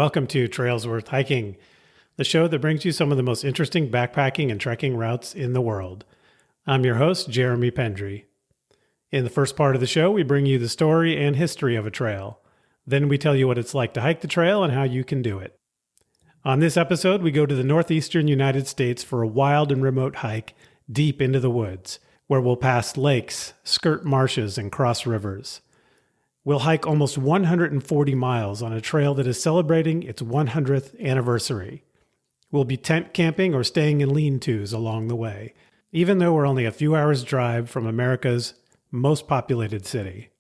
Welcome to Trails Worth Hiking, the show that brings you some of the most interesting backpacking and trekking routes in the world. I'm your host, Jeremy Pendry. In the first part of the show, we bring you the story and history of a trail. Then we tell you what it's like to hike the trail and how you can do it. On this episode, we go to the northeastern United States for a wild and remote hike deep into the woods, where we'll pass lakes, skirt marshes, and cross rivers. We'll hike almost 140 miles on a trail that is celebrating its 100th anniversary. We'll be tent camping or staying in lean-tos along the way, even though we're only a few hours' drive from America's most populated city.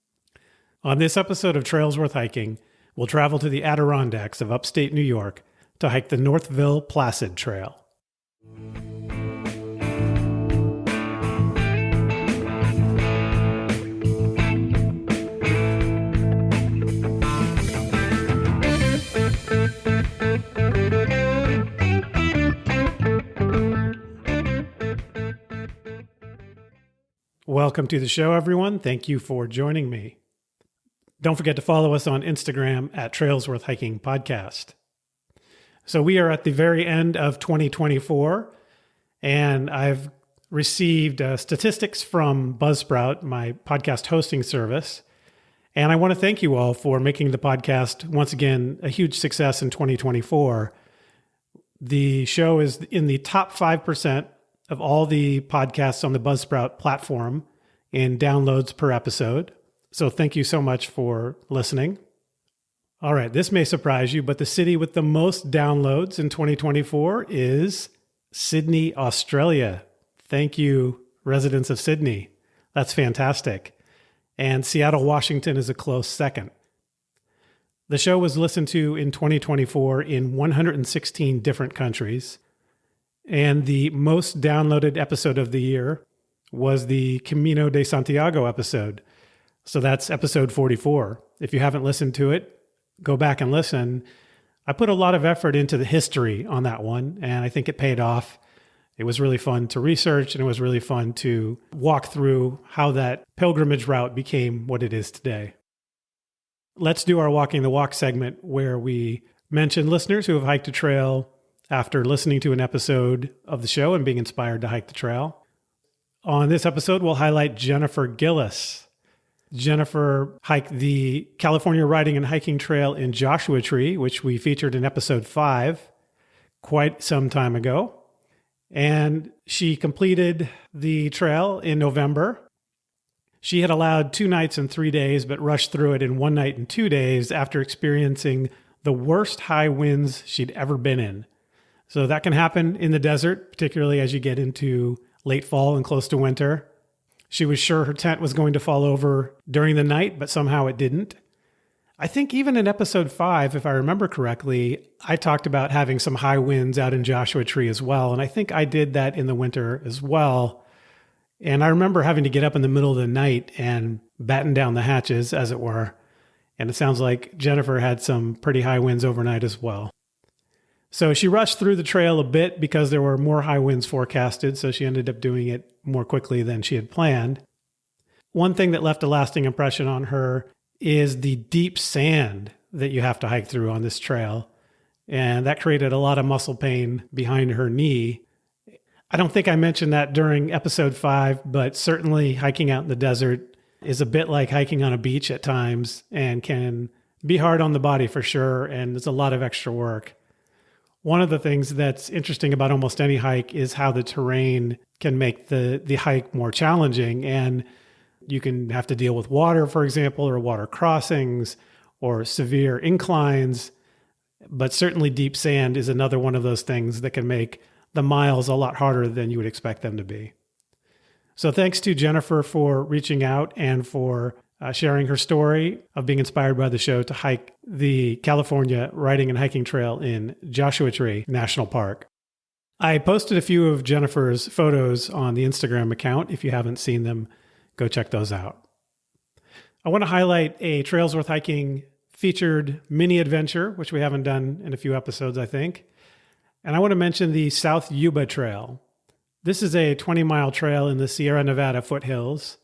On this episode of Trails Worth Hiking, we'll travel to the Adirondacks of upstate New York to hike the Northville-Placid Trail. Welcome to the show, everyone. Thank you for joining me. Don't forget to follow us on Instagram at Trails Worth Hiking Podcast. So we are at the very end of 2024, and I've received statistics from Buzzsprout, my podcast hosting service. And I want to thank you all for making the podcast, once again, a huge success in 2024. The show is in the top 5% of all the podcasts on the Buzzsprout platform in downloads per episode. So thank you so much for listening. All right, this may surprise you, but the city with the most downloads in 2024 is Sydney, Australia. Thank you, residents of Sydney. That's fantastic. And Seattle, Washington is a close second. The show was listened to in 2024 in 116 different countries. And the most downloaded episode of the year was the Camino de Santiago episode. So that's episode 44. If you haven't listened to it, go back and listen. I put a lot of effort into the history on that one, and I think it paid off. It was really fun to research, and it was really fun to walk through how that pilgrimage route became what it is today. Let's do our Walking the Walk segment where we mention listeners who have hiked a trail after listening to an episode of the show and being inspired to hike the trail. On this episode, we'll highlight Jennifer Gillis. Jennifer hiked the California Riding and Hiking Trail in Joshua Tree, which we featured in episode 5 quite some time ago. And she completed the trail in November. She had allowed 2 nights and 3 days, but rushed through it in 1 night and 2 days after experiencing the worst high winds she'd ever been in. So that can happen in the desert, particularly as you get into late fall and close to winter. She was sure her tent was going to fall over during the night, but somehow it didn't. I think even in episode 5, if I remember correctly, I talked about having some high winds out in Joshua Tree as well. And I think I did that in the winter as well. And I remember having to get up in the middle of the night and batten down the hatches, as it were. And it sounds like Jennifer had some pretty high winds overnight as well. So she rushed through the trail a bit because there were more high winds forecasted, so she ended up doing it more quickly than she had planned. One thing that left a lasting impression on her is the deep sand that you have to hike through on this trail, and that created a lot of muscle pain behind her knee. I don't think I mentioned that during episode 5, but certainly hiking out in the desert is a bit like hiking on a beach at times and can be hard on the body for sure, and it's a lot of extra work. One of the things that's interesting about almost any hike is how the terrain can make the hike more challenging. And you can have to deal with water, for example, or water crossings or severe inclines. But certainly deep sand is another one of those things that can make the miles a lot harder than you would expect them to be. So thanks to Jennifer for reaching out and for sharing her story of being inspired by the show to hike the California Riding and Hiking Trail in Joshua Tree National Park. I posted a few of Jennifer's photos on the Instagram account. If you haven't seen them, go check those out. I want to highlight a Trails Worth Hiking featured mini adventure, which we haven't done in a few episodes, I think. And I want to mention the South Yuba Trail. This is a 20-mile trail in the Sierra Nevada foothills.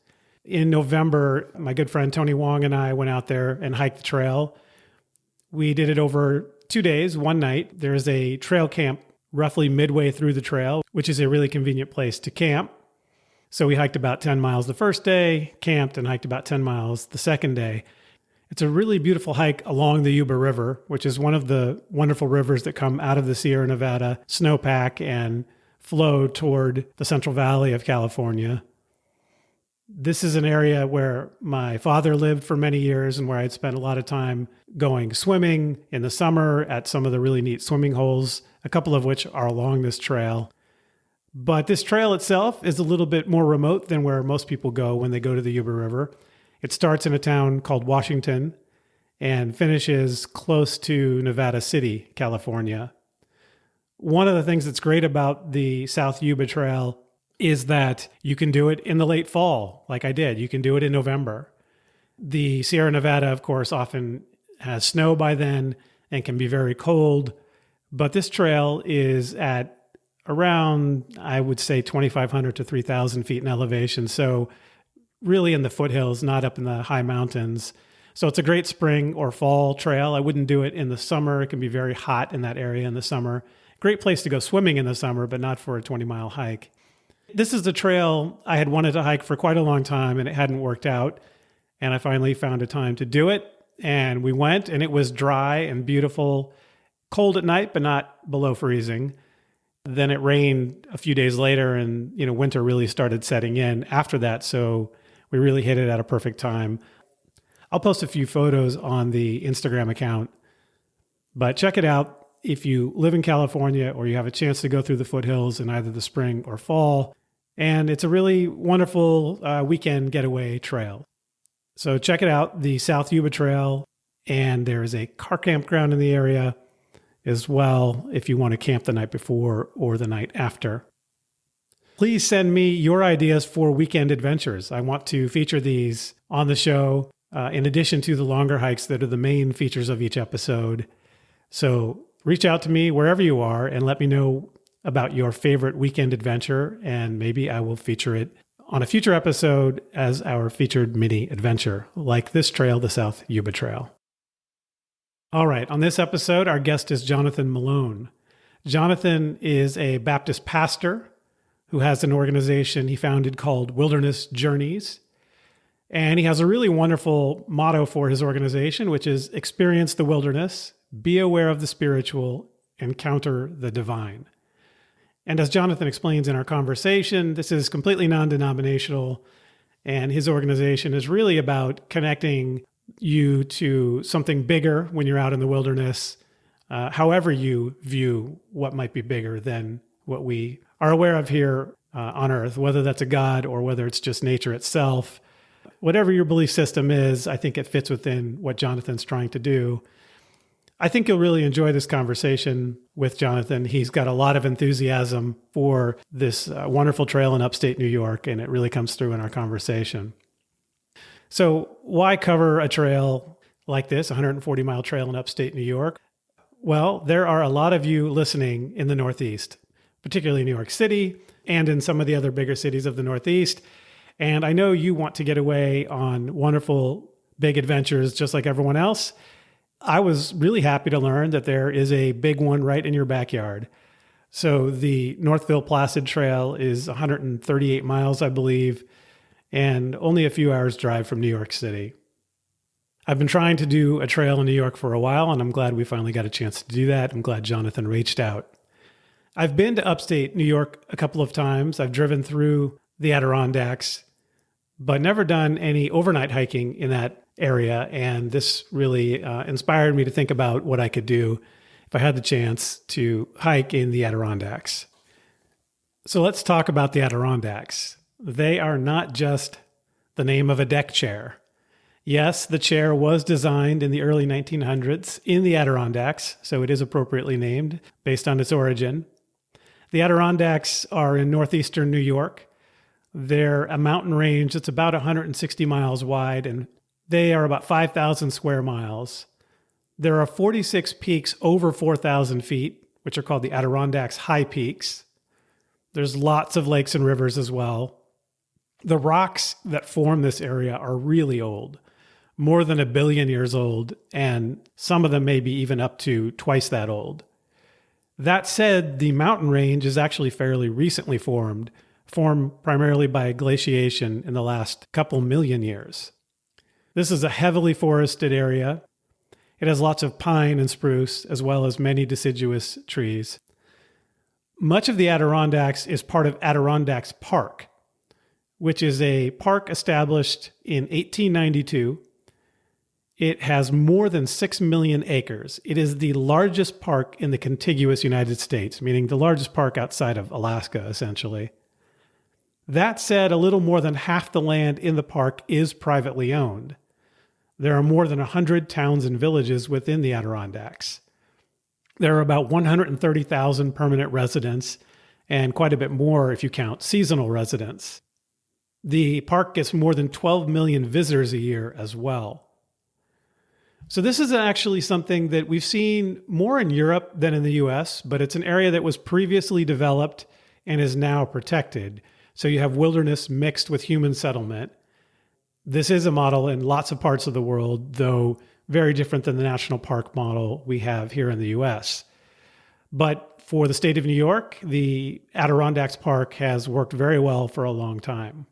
In November, my good friend Tony Wong and I went out there and hiked the trail. We did it over 2 days, 1 night. There is a trail camp roughly midway through the trail, which is a really convenient place to camp. So we hiked about 10 miles the first day, camped and hiked about 10 miles the second day. It's a really beautiful hike along the Yuba River, which is one of the wonderful rivers that come out of the Sierra Nevada snowpack and flow toward the Central Valley of California. This is an area where my father lived for many years and where I'd spent a lot of time going swimming in the summer at some of the really neat swimming holes, a couple of which are along this trail. But this trail itself is a little bit more remote than where most people go when they go to the Yuba River. It starts in a town called Washington and finishes close to Nevada City, California. One of the things that's great about the South Yuba Trail is that you can do it in the late fall, like I did. You can do it in November. The Sierra Nevada, of course, often has snow by then and can be very cold, but this trail is at around, I would say, 2,500 to 3,000 feet in elevation. So really in the foothills, not up in the high mountains. So it's a great spring or fall trail. I wouldn't do it in the summer. It can be very hot in that area in the summer. Great place to go swimming in the summer, but not for a 20-mile hike. This is the trail I had wanted to hike for quite a long time, and it hadn't worked out. And I finally found a time to do it. And we went, and it was dry and beautiful, cold at night, but not below freezing. Then it rained a few days later, and winter really started setting in after that. So we really hit it at a perfect time. I'll post a few photos on the Instagram account, but check it out if you live in California or you have a chance to go through the foothills in either the spring or fall. And it's a really wonderful weekend getaway trail. So check it out, the South Yuba Trail. And there is a car campground in the area as well if you want to camp the night before or the night after. Please send me your ideas for weekend adventures. I want to feature these on the show in addition to the longer hikes that are the main features of each episode. So reach out to me wherever you are and let me know about your favorite weekend adventure, and maybe I will feature it on a future episode as our featured mini adventure, like this trail, the South Yuba Trail. All right, on this episode, our guest is Jonathan Malone. Jonathan is a Baptist pastor who has an organization he founded called Wilderness Journeys. And he has a really wonderful motto for his organization, which is experience the wilderness, be aware of the spiritual, encounter the divine. And as Jonathan explains in our conversation, this is completely non-denominational, and his organization is really about connecting you to something bigger when you're out in the wilderness, however you view what might be bigger than what we are aware of here on Earth, whether that's a God or whether it's just nature itself. Whatever your belief system is, I think it fits within what Jonathan's trying to do. I think you'll really enjoy this conversation with Jonathan. He's got a lot of enthusiasm for this wonderful trail in upstate New York, and it really comes through in our conversation. So why cover a trail like this, a 140-mile trail in upstate New York? Well, there are a lot of you listening in the Northeast, particularly New York City and in some of the other bigger cities of the Northeast. And I know you want to get away on wonderful big adventures just like everyone else. I was really happy to learn that there is a big one right in your backyard. So the Northville-Placid Trail is 138 miles, I believe, and only a few hours drive from New York City. I've been trying to do a trail in New York for a while, and I'm glad we finally got a chance to do that. I'm glad Jonathan reached out. I've been to upstate New York a couple of times. I've driven through the Adirondacks, but never done any overnight hiking in that area. And this really inspired me to think about what I could do if I had the chance to hike in the Adirondacks. So let's talk about the Adirondacks. They are not just the name of a deck chair. Yes, the chair was designed in the early 1900s in the Adirondacks, so it is appropriately named based on its origin. The Adirondacks are in northeastern New York. They're a mountain range that's about 160 miles wide, and they are about 5,000 square miles. There are 46 peaks over 4,000 feet, which are called the Adirondacks High Peaks. There's lots of lakes and rivers as well. The rocks that form this area are really old. more than 1 billion years old, and some of them may be even up to twice that old. That said, the mountain range is actually fairly recently formed primarily by glaciation in the last couple million years. This is a heavily forested area. It has lots of pine and spruce, as well as many deciduous trees. Much of the Adirondacks is part of Adirondacks Park, which is a park established in 1892. It has more than 6 million acres. It is the largest park in the contiguous United States, meaning the largest park outside of Alaska, essentially. That said, a little more than half the land in the park is privately owned. There are more than 100 towns and villages within the Adirondacks. There are about 130,000 permanent residents, and quite a bit more if you count seasonal residents. The park gets more than 12 million visitors a year as well. So this is actually something that we've seen more in Europe than in the US, but it's an area that was previously developed and is now protected. So you have wilderness mixed with human settlement. This is a model in lots of parts of the world, though very different than the national park model we have here in the US. But for the state of New York, the Adirondacks Park has worked very well for a long time.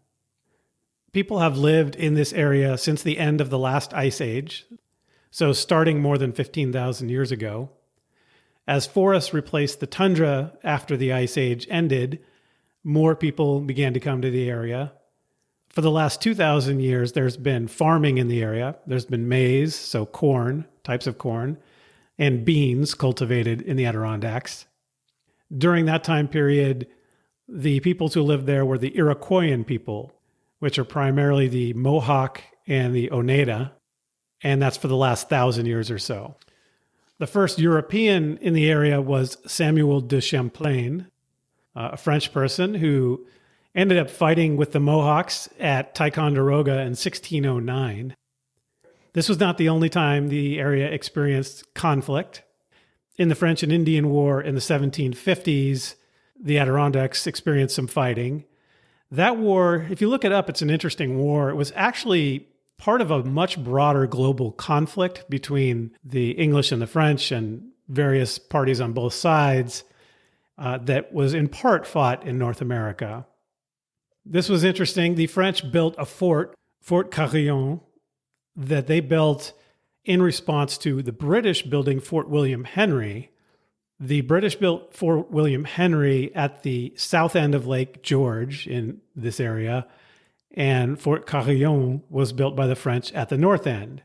People have lived in this area since the end of the last ice age, so starting more than 15,000 years ago. As forests replaced the tundra after the ice age ended, more people began to come to the area. For the last 2,000 years, there's been farming in the area. There's been maize, so corn, types of corn, and beans cultivated in the Adirondacks. During that time period, the peoples who lived there were the Iroquoian people, which are primarily the Mohawk and the Oneida, and that's for the last 1,000 years or so. The first European in the area was Samuel de Champlain, a French person who ended up fighting with the Mohawks at Ticonderoga in 1609. This was not the only time the area experienced conflict. In the French and Indian War in the 1750s, the Adirondacks experienced some fighting. That war, if you look it up, it's an interesting war. It was actually part of a much broader global conflict between the English and the French and various parties on both sides that was in part fought in North America. This was interesting. The French built a Fort Carillon, that they built in response to the British building Fort William Henry. The British built Fort William Henry at the south end of Lake George in this area, and Fort Carillon was built by the French at the north end.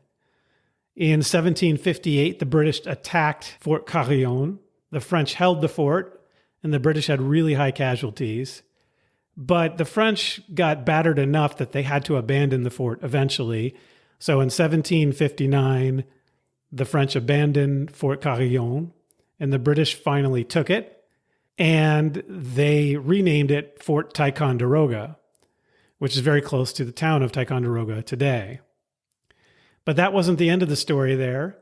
In 1758, the British attacked Fort Carillon. The French held the fort, and the British had really high casualties. But the French got battered enough that they had to abandon the fort eventually. So in 1759, the French abandoned Fort Carillon, and the British finally took it, and they renamed it Fort Ticonderoga, which is very close to the town of Ticonderoga today. But that wasn't the end of the story there.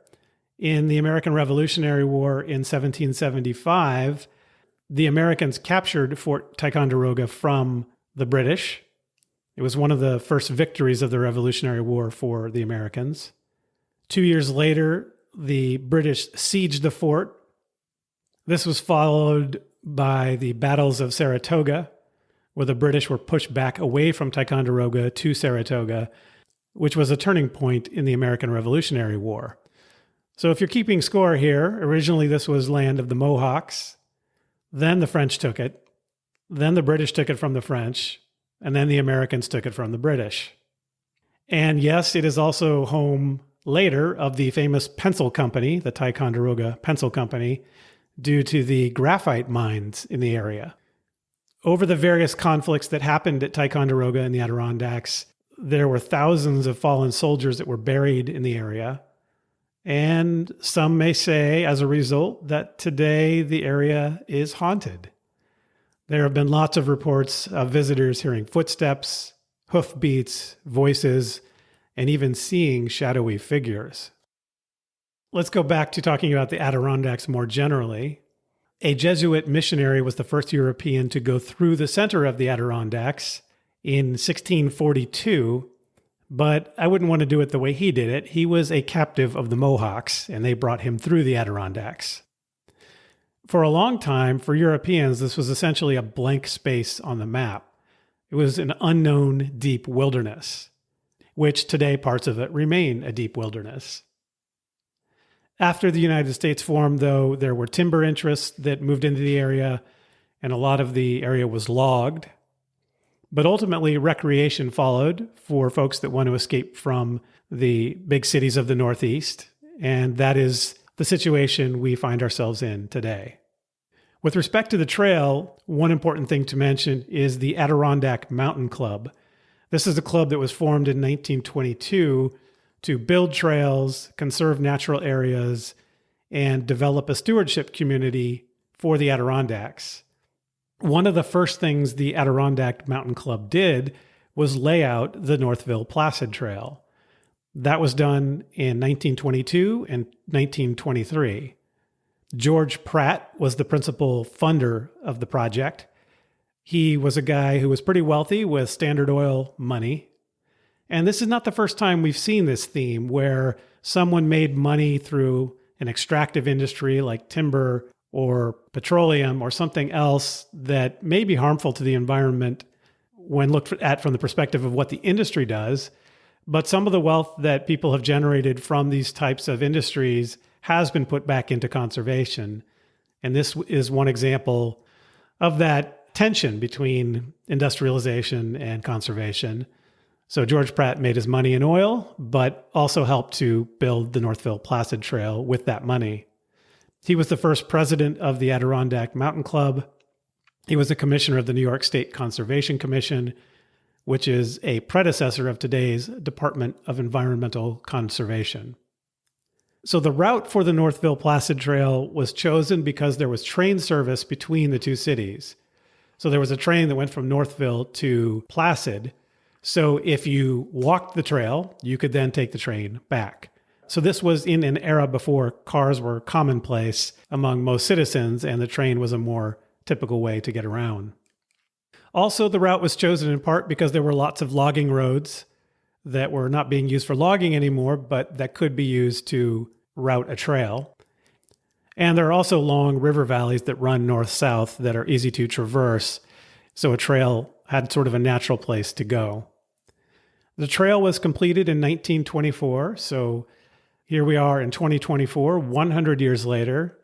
In the American Revolutionary War in 1775, the Americans captured Fort Ticonderoga from the British. It was one of the first victories of the Revolutionary War for the Americans. 2 years later, the British sieged the fort. This was followed by the battles of Saratoga, where the British were pushed back away from Ticonderoga to Saratoga, which was a turning point in the American Revolutionary War. So if you're keeping score here, originally this was land of the Mohawks. Then the French took it. Then the British took it from the French. And then the Americans took it from the British. And yes, it is also home later of the famous pencil company, the Ticonderoga Pencil Company, due to the graphite mines in the area. Over the various conflicts that happened at Ticonderoga and the Adirondacks, there were thousands of fallen soldiers that were buried in the area. And some may say, as a result, that today the area is haunted. There have been lots of reports of visitors hearing footsteps, hoofbeats, voices, and even seeing shadowy figures. Let's go back to talking about the Adirondacks more generally. A Jesuit missionary was the first European to go through the center of the Adirondacks in 1642, But I wouldn't want to do it the way he did it. He was a captive of the Mohawks, and they brought him through the Adirondacks. For a long time, for Europeans, this was essentially a blank space on the map. It was an unknown deep wilderness, which today parts of it remain a deep wilderness. After the United States formed, though, there were timber interests that moved into the area, and a lot of the area was logged. But ultimately, recreation followed for folks that want to escape from the big cities of the Northeast, and that is the situation we find ourselves in today. With respect to the trail, one important thing to mention is the Adirondack Mountain Club. This is a club that was formed in 1922 to build trails, conserve natural areas, and develop a stewardship community for the Adirondacks. One of the first things the Adirondack Mountain Club did was lay out the Northville-Placid Trail. That was done in 1922 and 1923. George Pratt was the principal funder of the project. He was a guy who was pretty wealthy with Standard Oil money. And this is not the first time we've seen this theme where someone made money through an extractive industry like timber or petroleum or something else that may be harmful to the environment when looked at from the perspective of what the industry does. But some of the wealth that people have generated from these types of industries has been put back into conservation. And this is one example of that tension between industrialization and conservation. So George Pratt made his money in oil, but also helped to build the Northville-Placid Trail with that money. He was the first president of the Adirondack Mountain Club. He was a commissioner of the New York State Conservation Commission, which is a predecessor of today's Department of Environmental Conservation. So the route for the Northville-Placid Trail was chosen because there was train service between the two cities. So there was a train that went from Northville to Placid. So if you walked the trail, you could then take the train back. So this was in an era before cars were commonplace among most citizens, and the train was a more typical way to get around. Also, the route was chosen in part because there were lots of logging roads that were not being used for logging anymore, but that could be used to route a trail. And there are also long river valleys that run north-south that are easy to traverse, so a trail had sort of a natural place to go. The trail was completed in 1924, so here we are in 2024, 100 years later.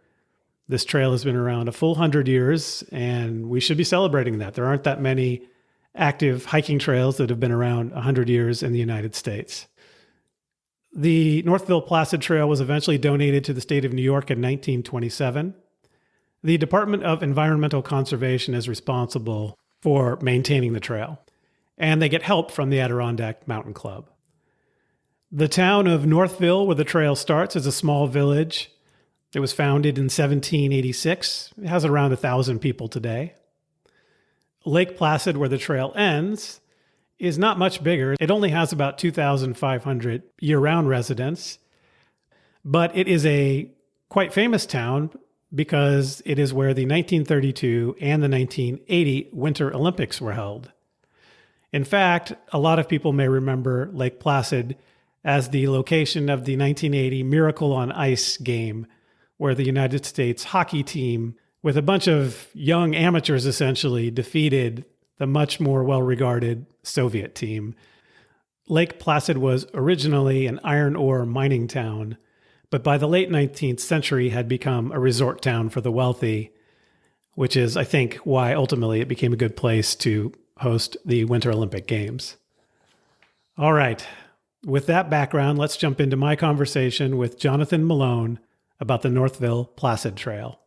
This trail has been around a full 100 years, and we should be celebrating that. There aren't that many active hiking trails that have been around 100 years in the United States. The Northville-Placid Trail was eventually donated to the state of New York in 1927. The Department of Environmental Conservation is responsible for maintaining the trail, and they get help from the Adirondack Mountain Club. The town of Northville, where the trail starts, is a small village. It was founded in 1786. It has around 1,000 people today. Lake Placid, where the trail ends, is not much bigger. It only has about 2,500 year-round residents, but it is a quite famous town because it is where the 1932 and the 1980 Winter Olympics were held. In fact, a lot of people may remember Lake Placid as the location of the 1980 Miracle on Ice game, where the United States hockey team, with a bunch of young amateurs essentially, defeated the much more well-regarded Soviet team. Lake Placid was originally an iron ore mining town, but by the late 19th century had become a resort town for the wealthy, which is, I think, why ultimately it became a good place to host the Winter Olympic Games. All right, with that background, let's jump into my conversation with Jonathan Malone about the Northville-Placid Trail.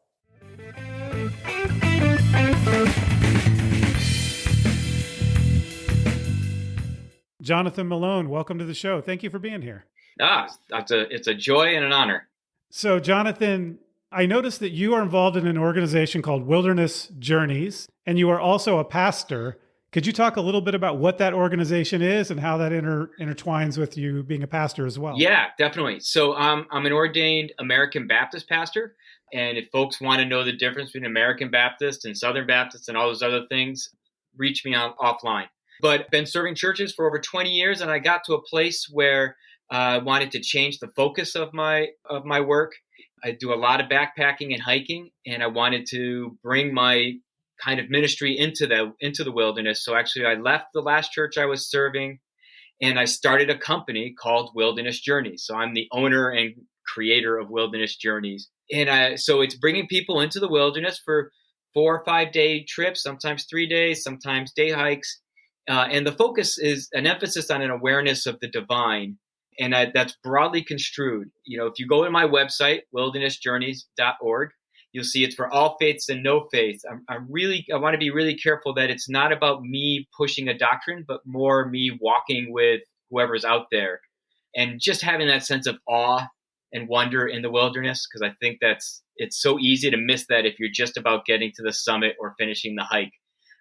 Jonathan Malone, welcome to the show. Thank you for being here. It's a joy and an honor. So, Jonathan, I noticed that you are involved in an organization called Wilderness Journeys, and you are also a pastor. Could you talk a little bit about what that organization is and how that intertwines with you being a pastor as well? Yeah, definitely. So I'm an ordained American Baptist pastor. And if folks want to know the difference between American Baptist and Southern Baptist and all those other things, reach me offline. But been serving churches for over 20 years, and I got to a place where I wanted to change the focus of my work. I do a lot of backpacking and hiking, and I wanted to bring my kind of ministry into the wilderness. So actually, I left the last church I was serving, and I started a company called Wilderness Journeys. So I'm the owner and creator of Wilderness Journeys, and so it's bringing people into the wilderness for 4 or 5 day trips, sometimes 3 days, sometimes day hikes. And the focus is an emphasis on an awareness of the divine. And that's broadly construed. If you go to my website, wildernessjourneys.org, you'll see it's for all faiths and no faiths. I want to be really careful that it's not about me pushing a doctrine, but more me walking with whoever's out there and just having that sense of awe and wonder in the wilderness. Because I think it's so easy to miss that if you're just about getting to the summit or finishing the hike.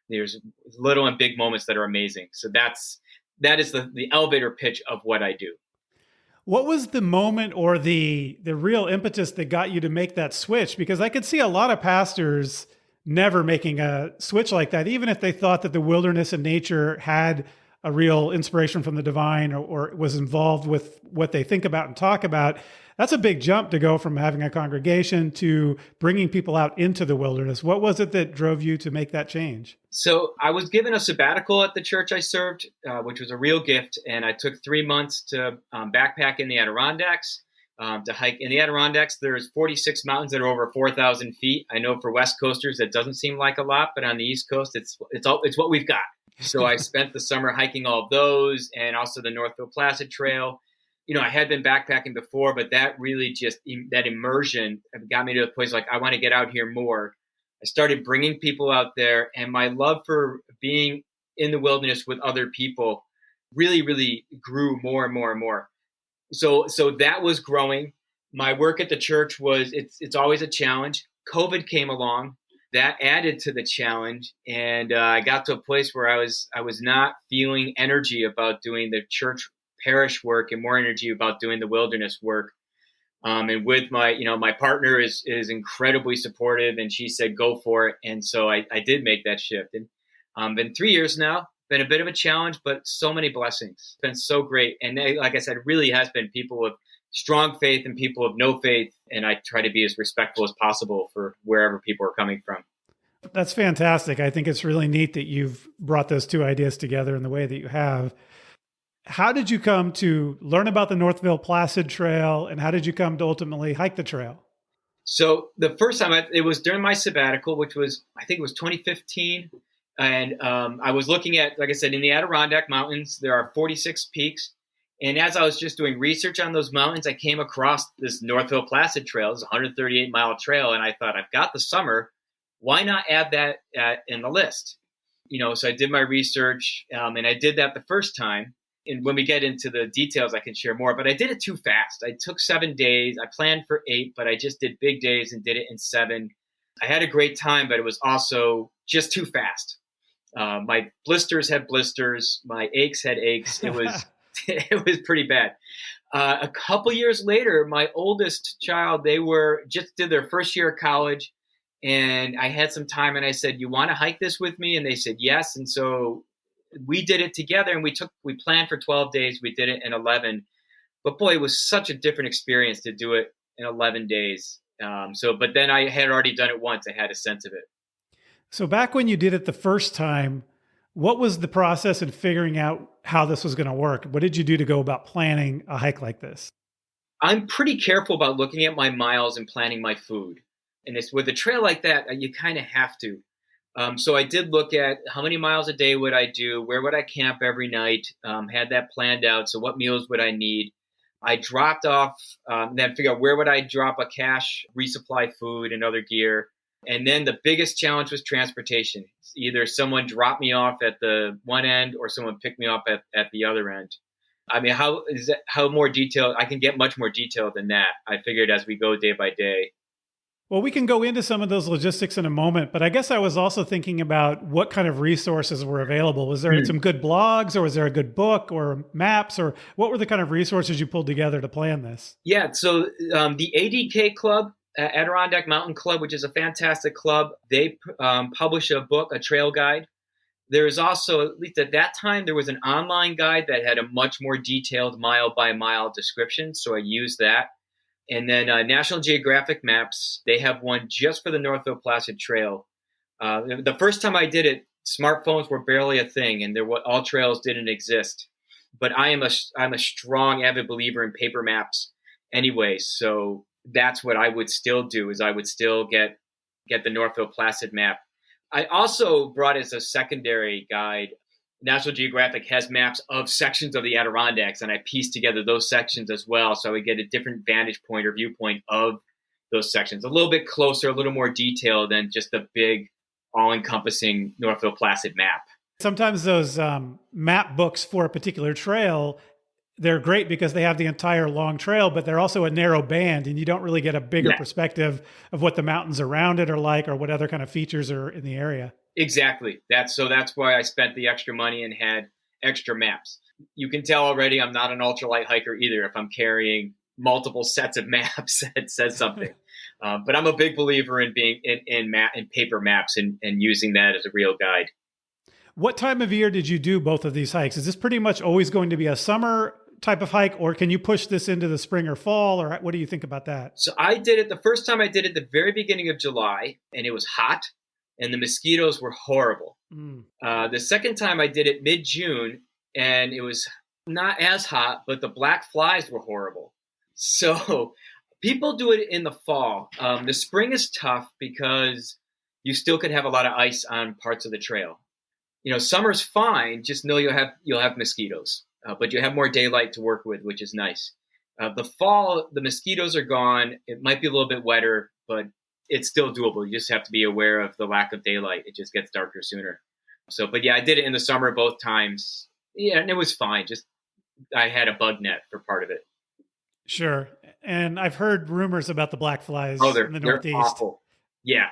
There's little and big moments that are amazing. So that is the elevator pitch of what I do. What was the moment or the real impetus that got you to make that switch? Because I could see a lot of pastors never making a switch like that, even if they thought that the wilderness and nature had a real inspiration from the divine or was involved with what they think about and talk about. That's a big jump to go from having a congregation to bringing people out into the wilderness. What was it that drove you to make that change? So I was given a sabbatical at the church I served, which was a real gift. And I took 3 months to backpack in the Adirondacks, to hike in the Adirondacks. There's 46 mountains that are over 4,000 feet. I know for West Coasters, that doesn't seem like a lot, but on the East Coast, it's what we've got. So I spent the summer hiking all of those and also the Northville-Placid Trail. I had been backpacking before, but that really that immersion got me to a place like, I want to get out here more. I started bringing people out there, and my love for being in the wilderness with other people really, really grew more and more and more. So that was growing. My work at the church it's always a challenge. COVID came along. That added to the challenge, and I got to a place where I was not feeling energy about doing the church parish work and more energy about doing the wilderness work. And with my partner is incredibly supportive, and she said, go for it. And so I did make that shift. And been 3 years now, been a bit of a challenge, but so many blessings. It's been so great. And like I said, it really has been people of strong faith and people of no faith. And I try to be as respectful as possible for wherever people are coming from. That's fantastic. I think it's really neat that you've brought those two ideas together in the way that you have. How did you come to learn about the Northville-Placid Trail, and how did you come to ultimately hike the trail? So the first time, it was during my sabbatical, which was, I think it was 2015. And I was looking at, like I said, in the Adirondack Mountains, there are 46 peaks. And as I was just doing research on those mountains, I came across this Northville-Placid Trail. It's a 138-mile trail. And I thought, I've got the summer. Why not add that in the list? So I did my research, and I did that the first time. And when we get into the details, I can share more. But I did it too fast. I took 7 days. I planned for 8, but I just did big days and did it in 7. I had a great time, but it was also just too fast. My blisters had blisters. My aches had aches. It was it was pretty bad. A couple years later, my oldest child, they just did their first year of college, and I had some time, and I said, "You want to hike this with me?" And they said yes. And so we did it together, and we planned for 12 days. We did it in 11. But boy, it was such a different experience to do it in 11 days. But then I had already done it once. I had a sense of it. So back when you did it the first time, what was the process in figuring out how this was going to work? What did you do to go about planning a hike like this? I'm pretty careful about looking at my miles and planning my food. And it's with a trail like that, you kind of have to. So I did look at how many miles a day would I do? Where would I camp every night? Had that planned out. So what meals would I need? I dropped off, then figure out where would I drop a cache, resupply food and other gear. And then the biggest challenge was transportation. Either someone dropped me off at the one end or someone picked me up at the other end. I mean, how more detailed? I can get much more detailed than that. I figured as we go day by day. Well, we can go into some of those logistics in a moment, but I guess I was also thinking about what kind of resources were available. Was there some good blogs, or was there a good book or maps, or what were the kind of resources you pulled together to plan this? Yeah, so the ADK Club, Adirondack Mountain Club, which is a fantastic club, they publish a book, a trail guide. There is also, at least at that time, there was an online guide that had a much more detailed mile by mile description. So I used that. And then National Geographic maps, they have one just for the Northville-Placid Trail. The first time I did it, smartphones were barely a thing, and all trails didn't exist. But I'm a strong, avid believer in paper maps anyway. So that's what I would still do, is I would still get the Northville-Placid map. I also brought as a secondary guide, National Geographic has maps of sections of the Adirondacks, and I pieced together those sections as well, so I would get a different vantage point or viewpoint of those sections, a little bit closer, a little more detailed than just the big, all-encompassing Northville-Placid map. Sometimes those map books for a particular trail, they're great because they have the entire long trail, but they're also a narrow band, and you don't really get a bigger perspective of what the mountains around it are like or what other kind of features are in the area. Exactly. That's why I spent the extra money and had extra maps. You can tell already I'm not an ultralight hiker either if I'm carrying multiple sets of maps that says something. But I'm a big believer in being in paper maps and using that as a real guide. What time of year did you do both of these hikes? Is this pretty much always going to be a summer type of hike, or can you push this into the spring or fall, or what do you think about that? So I did it, the first time I did it the very beginning of July, and it was hot, and the mosquitoes were horrible. The second time I did it mid-June, and it was not as hot, but the black flies were horrible. So people do it in the fall. The spring is tough because you still could have a lot of ice on parts of the trail. Summer's fine. Just know you'll have mosquitoes, but you have more daylight to work with, which is nice. The fall, the mosquitoes are gone. It might be a little bit wetter, but it's still doable. You just have to be aware of the lack of daylight. It just gets darker sooner. But yeah, I did it in the summer both times. Yeah, and it was fine. Just I had a bug net for part of it. Sure. And I've heard rumors about the black flies in the Northeast. They're awful. Yeah,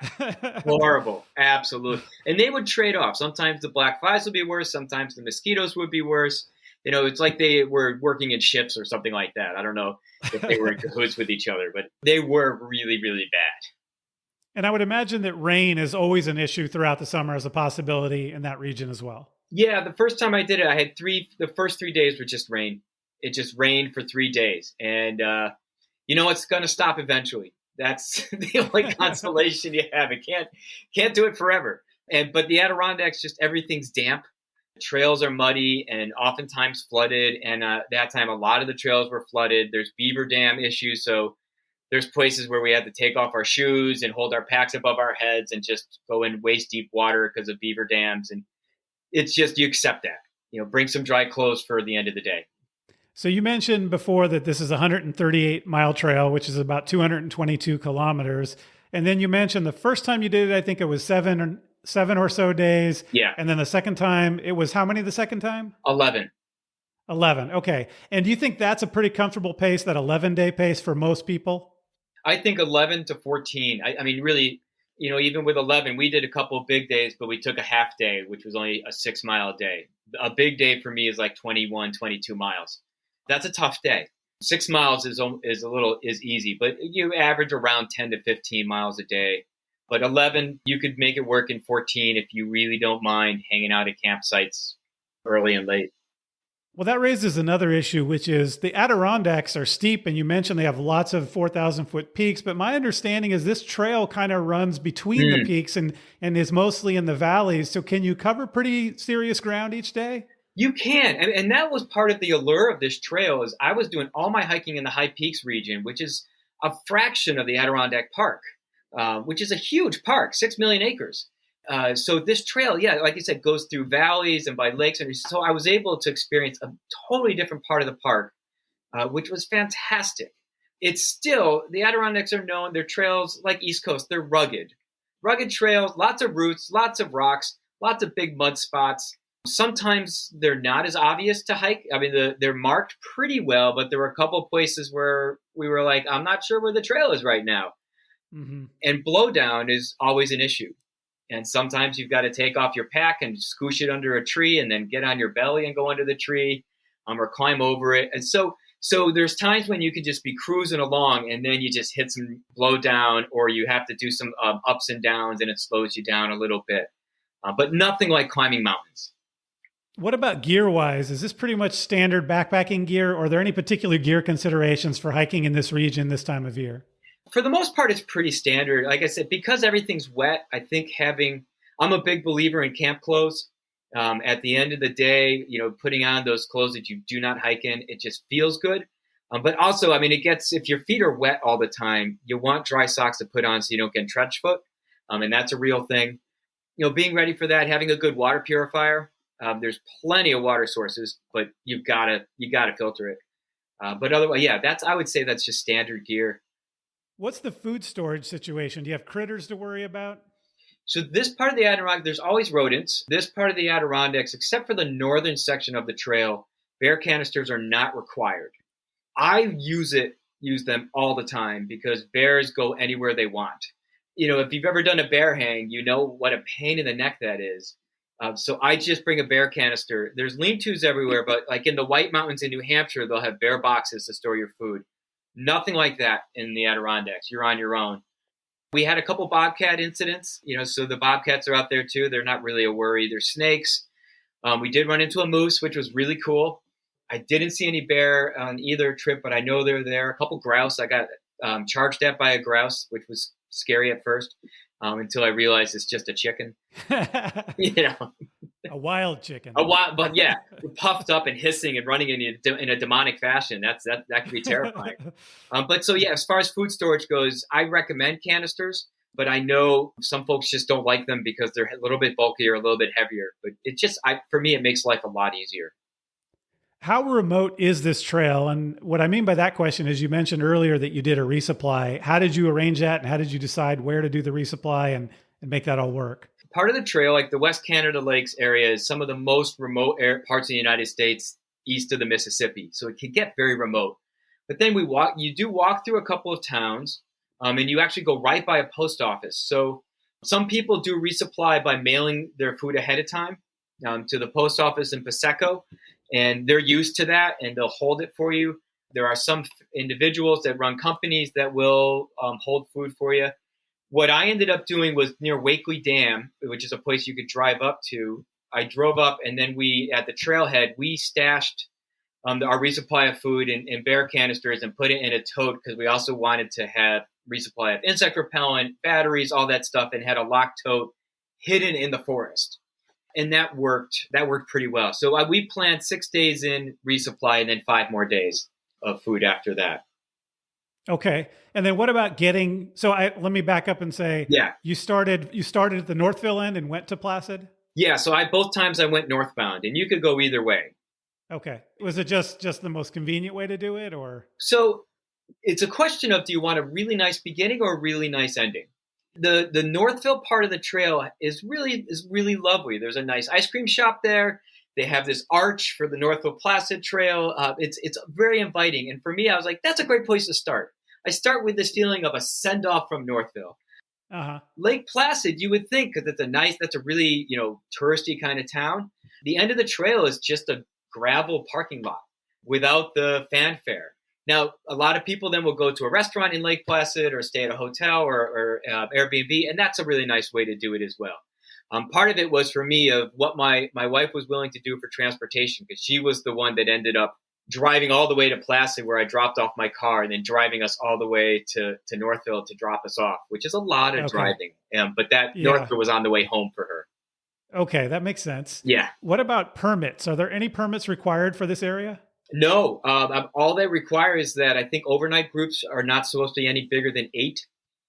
horrible. Absolutely. And they would trade off. Sometimes the black flies would be worse. Sometimes the mosquitoes would be worse. It's like they were working in shifts or something like that. I don't know if they were in cahoots with each other, but they were really, really bad. And I would imagine that rain is always an issue throughout the summer as a possibility in that region as well. Yeah, the first time I did it, I had the first 3 days were just rain. It just rained for 3 days. And, it's going to stop eventually. That's the only consolation you have. It can't do it forever. But the Adirondacks, just everything's damp. The trails are muddy and oftentimes flooded. And that time, a lot of the trails were flooded. There's beaver dam issues. So there's places where we had to take off our shoes and hold our packs above our heads and just go in waist deep water because of beaver dams. And it's just, you accept that. Bring some dry clothes for the end of the day. So you mentioned before that this is a 138-mile trail, which is about 222 kilometers. And then you mentioned the first time you did it, I think it was seven or so days. Yeah. And then the second time, it was how many the second time? 11. 11. Okay. And do you think that's a pretty comfortable pace, that 11-day pace for most people? I think 11 to 14. I mean, really, even with 11, we did a couple of big days, but we took a half day, which was only a 6-mile day. A big day for me is like 21, 22 miles. That's a tough day. 6 miles is easy, but you average around 10 to 15 miles a day. But 11, you could make it work in 14 if you really don't mind hanging out at campsites early and late. Well, that raises another issue, which is the Adirondacks are steep, and you mentioned they have lots of 4,000-foot peaks. But my understanding is this trail kind of runs between the peaks and is mostly in the valleys. So can you cover pretty serious ground each day? You can. And that was part of the allure of this trail is I was doing all my hiking in the High Peaks region, which is a fraction of the Adirondack Park, which is a huge park, 6 million acres. So this trail, yeah, like you said, goes through valleys and by lakes. And so I was able to experience a totally different part of the park, which was fantastic. It's still, the Adirondacks are known, their trails, like East Coast, they're rugged. Rugged trails, lots of roots, lots of rocks, lots of big mud spots. Sometimes they're not as obvious to hike. I mean, they're marked pretty well, but there were a couple of places where we were like, I'm not sure where the trail is right now. Mm-hmm. And blowdown is always an issue. And sometimes you've got to take off your pack and scoosh it under a tree and then get on your belly and go under the tree or climb over it. And so there's times when you can just be cruising along and then you just hit some blowdown or you have to do some ups and downs and it slows you down a little bit. but nothing like climbing mountains. What about gear-wise? Is this pretty much standard backpacking gear, or are there any particular gear considerations for hiking in this region this time of year? For the most part, it's pretty standard. Like I said, because everything's wet, I think I'm a big believer in camp clothes. At the end of the day, putting on those clothes that you do not hike in, it just feels good. But also, if your feet are wet all the time, you want dry socks to put on so you don't get trench foot. And that's a real thing. Being ready for that, having a good water purifier. There's plenty of water sources, but you gotta filter it. But otherwise, yeah, I would say that's just standard gear. What's the food storage situation? Do you have critters to worry about? So this part of the Adirondacks, there's always rodents. This part of the Adirondacks, except for the northern section of the trail, bear canisters are not required. I use them all the time because bears go anywhere they want. If you've ever done a bear hang, you know what a pain in the neck that is. So I just bring a bear canister. There's lean-tos everywhere, but like in the White Mountains in New Hampshire, they'll have bear boxes to store your food. Nothing like that in the Adirondacks. You're on your own. We had a couple bobcat incidents, so the bobcats are out there too. They're not really a worry. There's snakes. We did run into a moose, which was really cool. I didn't see any bear on either trip, but I know they're there. A couple grouse. I got charged at by a grouse, which was scary at first. Until I realized it's just a chicken. A wild chicken. But yeah, puffed up and hissing and running in a demonic fashion. That could be terrifying. But so yeah, as far as food storage goes, I recommend canisters, but I know some folks just don't like them because they're a little bit bulkier, a little bit heavier. But for me, it makes life a lot easier. How remote is this trail? And what I mean by that question is you mentioned earlier that you did a resupply. How did you arrange that? And how did you decide where to do the resupply and make that all work? Part of the trail, like the West Canada Lakes area, is some of the most remote parts of the United States east of the Mississippi. So it can get very remote. But then you do walk through a couple of towns, and you actually go right by a post office. So some people do resupply by mailing their food ahead of time to the post office in Paseco. And they're used to that, and they'll hold it for you. There are some individuals that run companies that will hold food for you. What I ended up doing was near Wakely Dam, which is a place you could drive up to. I drove up, and then at the trailhead, we stashed our resupply of food in bear canisters and put it in a tote because we also wanted to have resupply of insect repellent, batteries, all that stuff, and had a locked tote hidden in the forest. And that worked pretty well. So we planned 6 days in resupply and then 5 more days of food after that. Okay. And then what about let me back up and say, yeah, you started at the Northville end and went to Placid? Yeah. So both times I went northbound, and you could go either way. Okay. Was it just the most convenient way to do it, or? So it's a question of, do you want a really nice beginning or a really nice ending? The Northville part of the trail is really lovely. There's a nice ice cream shop there. They have this arch for the Northville-Placid Trail. It's very inviting. And for me, I was like, that's a great place to start. I start with this feeling of a send-off from Northville. Uh-huh. Lake Placid, you would think, because that's a really, touristy kind of town. The end of the trail is just a gravel parking lot without the fanfare. Now, a lot of people then will go to a restaurant in Lake Placid or stay at a hotel or Airbnb, and that's a really nice way to do it as well. Part of it was for me of what my wife was willing to do for transportation, because she was the one that ended up driving all the way to Placid, where I dropped off my car, and then driving us all the way to Northville to drop us off, which is a lot of driving. But Northville was on the way home for her. Okay, that makes sense. Yeah. What about permits? Are there any permits required for this area? No, all they require is that I think overnight groups are not supposed to be any bigger than 8,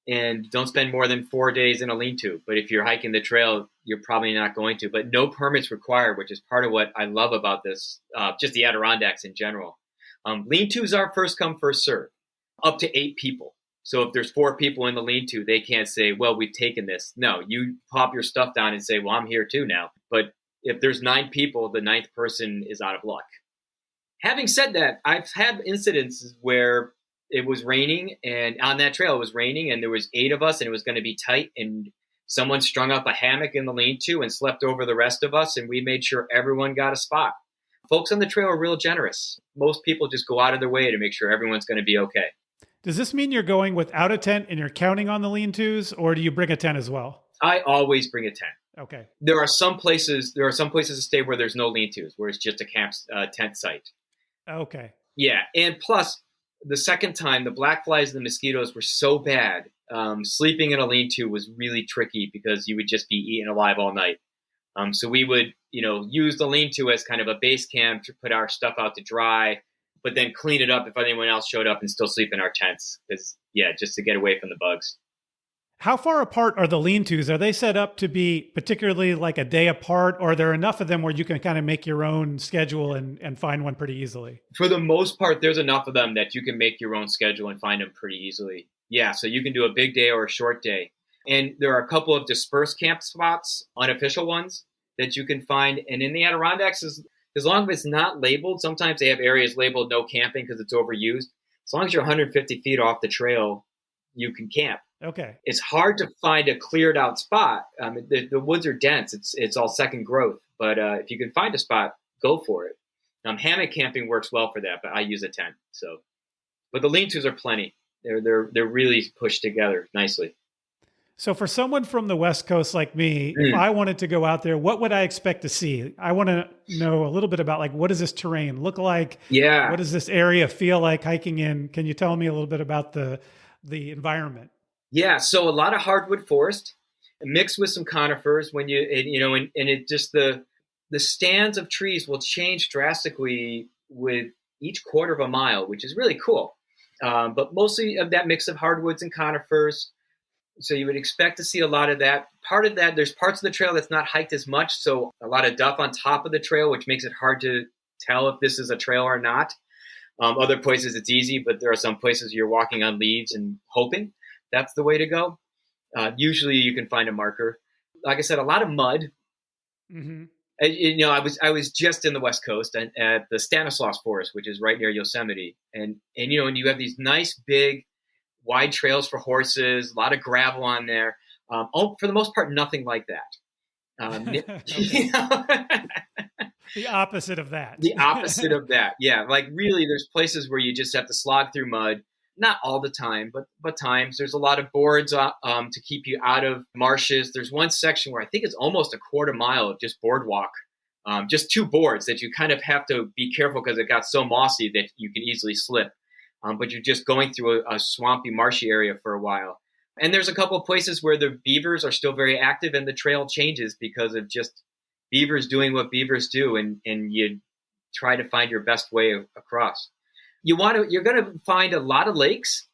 and don't spend more than 4 days in a lean-to. But if you're hiking the trail, you're probably not going to. But no permits required, which is part of what I love about this, just the Adirondacks in general. Lean-tos are first come, first serve, up to 8 people. So if there's 4 people in the lean-to, they can't say, well, we've taken this. No, you pop your stuff down and say, well, I'm here too now. But if there's 9 people, the 9th person is out of luck. Having said that, I've had incidences where it was raining, and on that trail it was raining, and there was 8 of us, and it was going to be tight, and someone strung up a hammock in the lean-to and slept over the rest of us, and we made sure everyone got a spot. Folks on the trail are real generous. Most people just go out of their way to make sure everyone's going to be okay. Does this mean you're going without a tent and you're counting on the lean-tos, or do you bring a tent as well? I always bring a tent. Okay. There are some places to stay where there's no lean-tos, where it's just a tent site. Okay. Yeah, and plus the second time, the black flies and the mosquitoes were so bad. Sleeping in a lean-to was really tricky because you would just be eaten alive all night. So we would, use the lean-to as kind of a base camp to put our stuff out to dry, but then clean it up if anyone else showed up and still sleep in our tents. Just to get away from the bugs. How far apart are the lean-tos? Are they set up to be particularly like a day apart, or are there enough of them where you can kind of make your own schedule and find one pretty easily? For the most part, there's enough of them that you can make your own schedule and find them pretty easily. Yeah, so you can do a big day or a short day. And there are a couple of dispersed camp spots, unofficial ones, that you can find. And in the Adirondacks, as long as it's not labeled, sometimes they have areas labeled no camping because it's overused. As long as you're 150 feet off the trail, you can camp. Okay. It's hard to find a cleared out spot. The woods are dense. It's all second growth. But if you can find a spot, go for it. Hammock camping works well for that, but I use a tent. But the lean-tos are plenty. They're really pushed together nicely. So for someone from the West Coast like me, if I wanted to go out there, what would I expect to see? I want to know a little bit about what does this terrain look like? Yeah. What does this area feel like hiking in? Can you tell me a little bit about the environment? Yeah, so a lot of hardwood forest mixed with some conifers. The stands of trees will change drastically with each quarter of a mile, which is really cool. But mostly of that mix of hardwoods and conifers. So you would expect to see a lot of that. Part of that, there's parts of the trail that's not hiked as much, so a lot of duff on top of the trail, which makes it hard to tell if this is a trail or not. Other places it's easy, but there are some places you're walking on leaves and hoping that's the way to go. Usually you can find a marker. Like I said, a lot of mud. Mm-hmm. I was just in the West Coast at the Stanislaus Forest, which is right near Yosemite. And you have these nice, big, wide trails for horses, a lot of gravel on there. For the most part, nothing like that. The opposite of that. The opposite of that. Yeah. Like really, there's places where you just have to slog through mud. Not all the time, but times. There's a lot of boards to keep you out of marshes. There's one section where I think it's almost a quarter mile of just boardwalk, just two boards that you kind of have to be careful because it got so mossy that you can easily slip. But you're just going through a swampy, marshy area for a while. And there's a couple of places where the beavers are still very active and the trail changes because of just beavers doing what beavers do, and you try to find your best way across. You're going to find a lot of lakes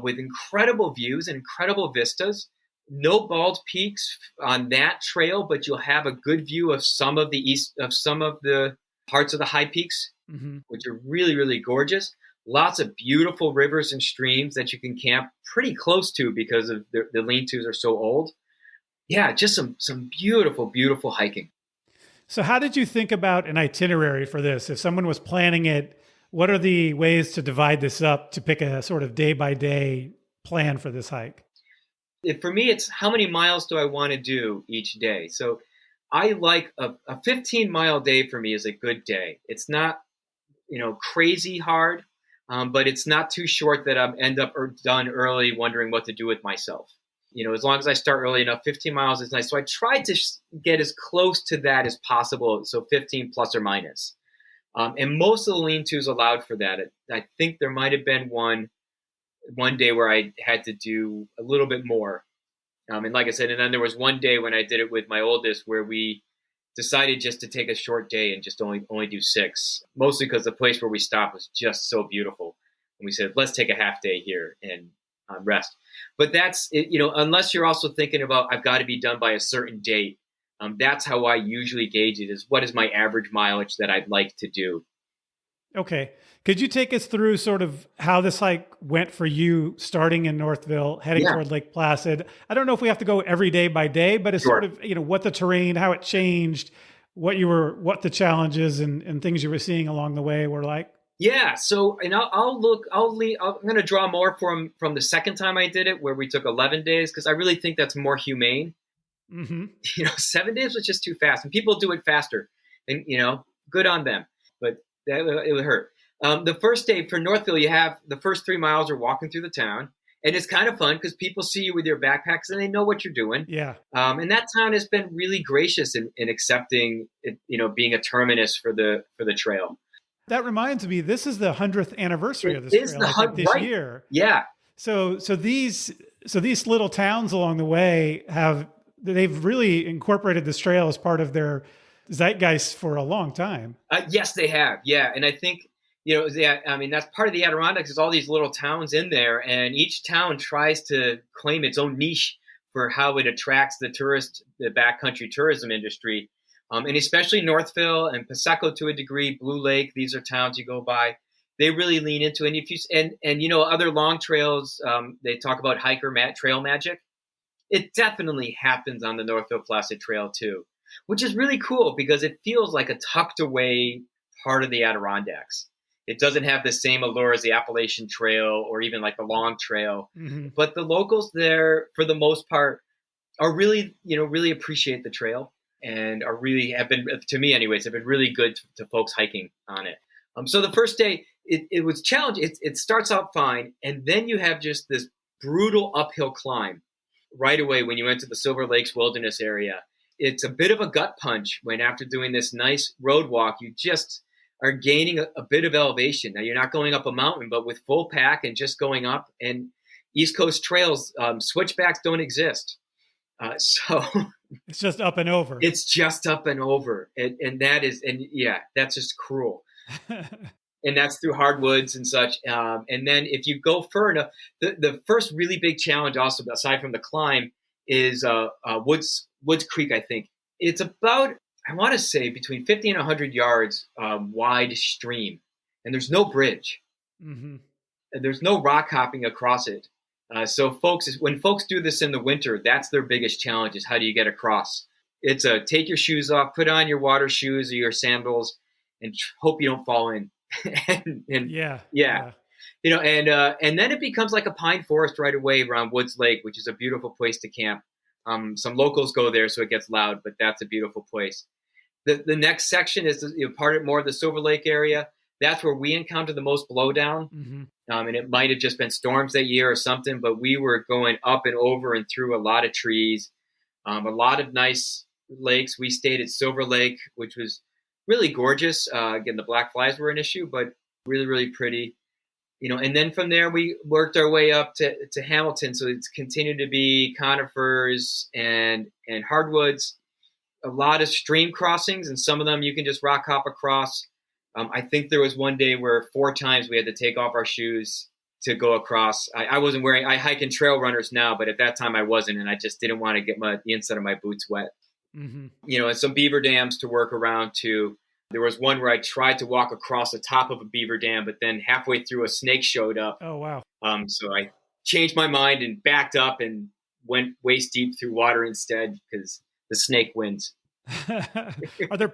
with incredible views and incredible vistas. No bald peaks on that trail, but you'll have a good view of some of the parts of the high peaks, mm-hmm. which are really, really gorgeous. Lots of beautiful rivers and streams that you can camp pretty close to because of the lean-tos are so old. Yeah, just some beautiful, beautiful hiking. So how did you think about an itinerary for this? If someone was planning it, what are the ways to divide this up to pick a sort of day-by-day plan for this hike? For me, it's how many miles do I want to do each day? So I like a 15-mile day for me is a good day. It's not, crazy hard, but it's not too short that I'm end up done early wondering what to do with myself. As long as I start early enough, 15 miles is nice. So I tried to get as close to that as possible, so 15 plus or minus. And most of the lean-tos allowed for that. I think there might have been one day where I had to do a little bit more. And like I said, and then there was one day when I did it with my oldest where we decided just to take a short day and just only do 6, mostly because the place where we stopped was just so beautiful. And we said, let's take a half day here and rest. But that's, unless you're also thinking about, I've got to be done by a certain date. That's how I usually gauge it, is what is my average mileage that I'd like to do. Okay. Could you take us through sort of how this hike went for you, starting in Northville, heading toward Lake Placid? I don't know if we have to go every day by day, but it's sort of, what the terrain, how it changed, what the challenges and things you were seeing along the way were like. Yeah. So, and I'm going to draw more from the second time I did it, where we took 11 days, because I really think that's more humane. Mm-hmm. 7 days was just too fast, and people do it faster, and good on them, but it would hurt. The first day for Northville, you have the first 3 miles are walking through the town, And it's kind of fun because people see you with your backpacks and they know what you're doing. Yeah. And that town has been really gracious in accepting, being a terminus for the trail. That reminds me, this is the 100th anniversary of this It is trail, I think, this right. year. Yeah. So these little towns along the way they've really incorporated this trail as part of their zeitgeist for a long time. Yes, they have. Yeah. And I think, that's part of the Adirondacks is all these little towns in there, and each town tries to claim its own niche for how it attracts the backcountry tourism industry. And especially Northville and Paseko to a degree, Blue Lake, these are towns you go by. They really lean into it. And other long trails, they talk about trail magic. It definitely happens on the Northville-Placid Trail too, which is really cool because it feels like a tucked away part of the Adirondacks. It doesn't have the same allure as the Appalachian Trail or even like the Long Trail. Mm-hmm. But the locals there, for the most part, are really appreciate the trail and have been, to me anyways, have been really good to folks hiking on it. So the first day, it was challenging. It starts out fine, and then you have just this brutal uphill climb right away when you enter the Silver Lakes Wilderness area. It's a bit of a gut punch when after doing this nice road walk, you just are gaining a bit of elevation. Now, you're not going up a mountain, but with full pack and just going up. And East Coast trails, switchbacks don't exist. So it's just up and over. It's just up and over. And that's just cruel. And that's through hardwoods and such. And then if you go further enough, the first really big challenge also, aside from the climb, is Woods Creek, I think. It's about, I want to say, between 50 and 100 yards wide stream. And there's no bridge. Mm-hmm. And there's no rock hopping across it. So when folks do this in the winter, that's their biggest challenge is how do you get across? It's take your shoes off, put on your water shoes or your sandals, and hope you don't fall in. and then it becomes like a pine forest right away around Woods Lake, which is a beautiful place to camp. Some locals go there, so it gets loud, but that's a beautiful place. The next section is part more of the Silver Lake area. That's where we encountered the most blowdown. Mm-hmm. And it might have just been storms that year or something, but we were going up and over and through a lot of trees, a lot of nice lakes. We stayed at Silver Lake, which was really gorgeous. Again, the black flies were an issue, but really, really pretty. And then from there, we worked our way up to Hamilton. So it's continued to be conifers and hardwoods, a lot of stream crossings, and some of them you can just rock hop across. I think there was one day where 4 times we had to take off our shoes to go across. I wasn't wearing, I hike in trail runners now, but at that time I wasn't, and I just didn't want to get the inside of my boots wet. Mm-hmm. And some beaver dams to work around too. There was one where I tried to walk across the top of a beaver dam, but then halfway through a snake showed up. Oh, wow. So I changed my mind and backed up and went waist deep through water instead because the snake wins. Are they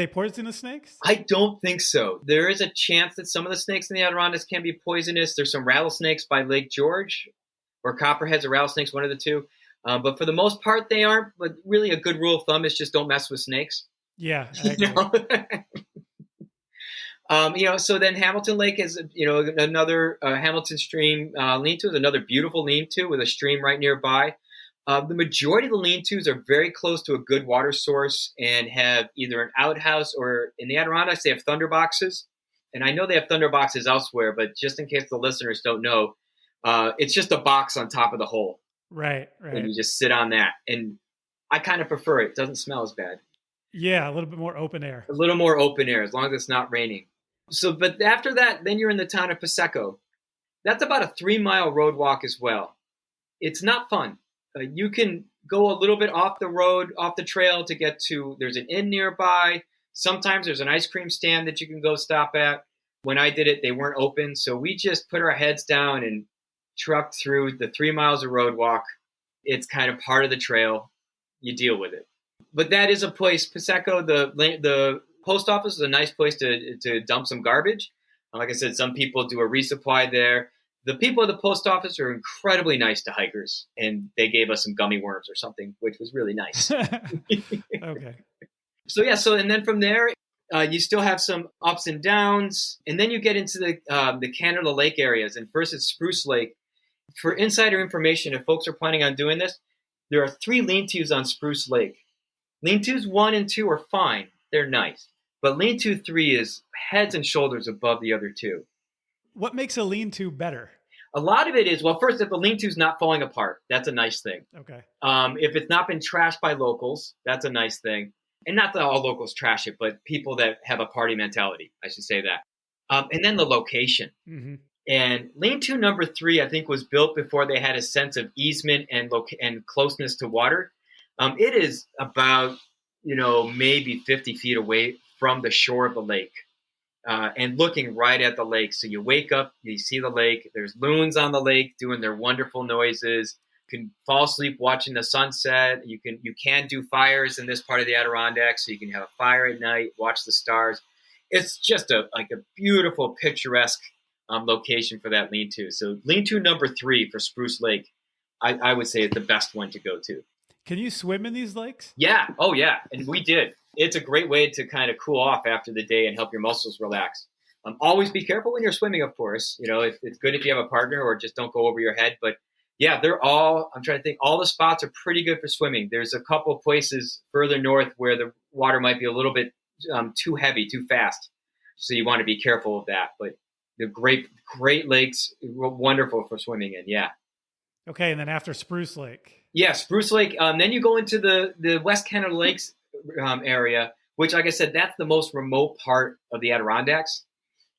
poisonous snakes? I don't think so. There is a chance that some of the snakes in the Adirondacks can be poisonous. There's some rattlesnakes by Lake George, or copperheads or rattlesnakes, one of the two. But for the most part, they aren't. But really, a good rule of thumb is just don't mess with snakes. Yeah. So then Hamilton Lake is, another Hamilton stream lean-to is another beautiful lean-to with a stream right nearby. The majority of the lean-tos are very close to a good water source and have either an outhouse or in the Adirondacks, they have thunder boxes. And I know they have thunder boxes elsewhere, but just in case the listeners don't know, it's just a box on top of the hole. Right. And you just sit on that. And I kind of prefer it. It doesn't smell as bad. Yeah, a little bit more open air. A little more open air, as long as it's not raining. So, but after that, then you're in the town of Paseko. That's about a 3-mile road walk as well. It's not fun. You can go a little bit off the road, off the trail to get to, there's an inn nearby. Sometimes there's an ice cream stand that you can go stop at. When I did it, they weren't open. So we just put our heads down and trucked through the 3 miles of road walk. It's kind of part of the trail. You deal with it. But that is a place, Paseko, the post office is a nice place to dump some garbage. Like I said, some people do a resupply there. The people at the post office are incredibly nice to hikers, and they gave us some gummy worms or something, which was really nice. Okay. And then from there, you still have some ups and downs, and then you get into the Canada Lake areas. And first it's Spruce Lake, For insider information, if folks are planning on doing this, there are 3 lean-tos on Spruce Lake. Lean-tos 1 and 2 are fine. They're nice. But lean-to 3 is heads and shoulders above the other 2. What makes a lean-to better? A lot of it is, well, first, if the lean-to is not falling apart, that's a nice thing. Okay. If it's not been trashed by locals, that's a nice thing. And not that all locals trash it, but people that have a party mentality, I should say that. And then the location. Mm-hmm. And lean-to number 3, I think, was built before they had a sense of easement and closeness to water. It is about, maybe 50 feet away from the shore of the lake and looking right at the lake. So you wake up, you see the lake. There's loons on the lake doing their wonderful noises. You can fall asleep watching the sunset. You can do fires in this part of the Adirondacks, so you can have a fire at night, watch the stars. It's just a beautiful, picturesque location for that lean-to. So lean-to number 3 for Spruce Lake, I would say is the best one to go to. Can you swim in these lakes? Yeah. Oh, yeah. And we did. It's a great way to kind of cool off after the day and help your muscles relax. Always be careful when you're swimming, of course. It's good if you have a partner, or just don't go over your head. But yeah, I'm trying to think, all the spots are pretty good for swimming. There's a couple of places further north where the water might be a little bit too heavy, too fast. So you want to be careful of that. But the great lakes, wonderful for swimming in. Yeah. Okay. And then after Spruce Lake. Yeah, Spruce Lake. Then you go into the West Canada Lakes area, which, like I said, that's the most remote part of the Adirondacks.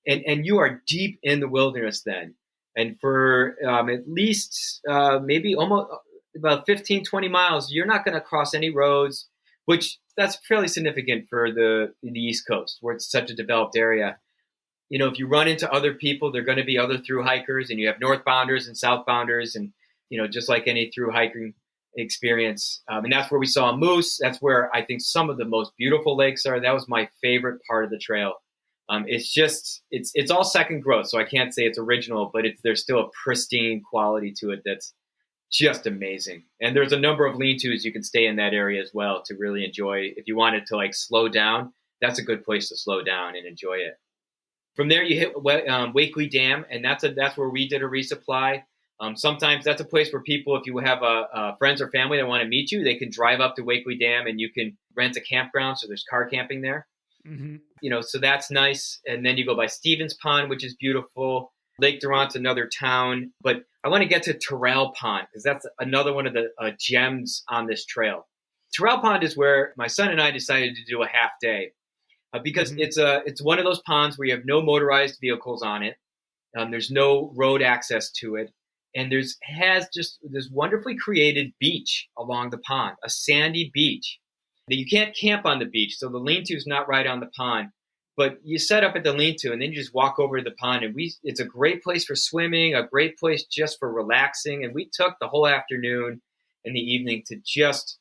And you are deep in the wilderness then. And for at least maybe almost about 15, 20 miles, you're not going to cross any roads, which that's fairly significant for the East Coast, where it's such a developed area. If you run into other people, they're going to be other through hikers, and you have northbounders and southbounders, and just like any through hiking experience. And that's where we saw a moose. That's where I think some of the most beautiful lakes are. That was my favorite part of the trail. It's all second growth, so I can't say it's original, but there's still a pristine quality to it that's just amazing. And there's a number of lean-tos you can stay in that area as well to really enjoy. If you wanted to slow down, that's a good place to slow down and enjoy it. From there, you hit Wakely Dam, and that's where we did a resupply. Sometimes that's a place where people, if you have friends or family that want to meet you, they can drive up to Wakely Dam and you can rent a campground. So there's car camping there. Mm-hmm. So that's nice. And then you go by Stevens Pond, which is beautiful. Lake Durant's another town. But I want to get to Terrell Pond because that's another one of the gems on this trail. Terrell Pond is where my son and I decided to do a half day because mm-hmm. it's one of those ponds where you have no motorized vehicles on it. There's no road access to it. And has just this wonderfully created beach along the pond, a sandy beach. That you can't camp on the beach, so the lean-to is not right on the pond. But you set up at the lean-to, and then you just walk over to the pond. And it's a great place for swimming, a great place just for relaxing. And we took the whole afternoon and the evening to just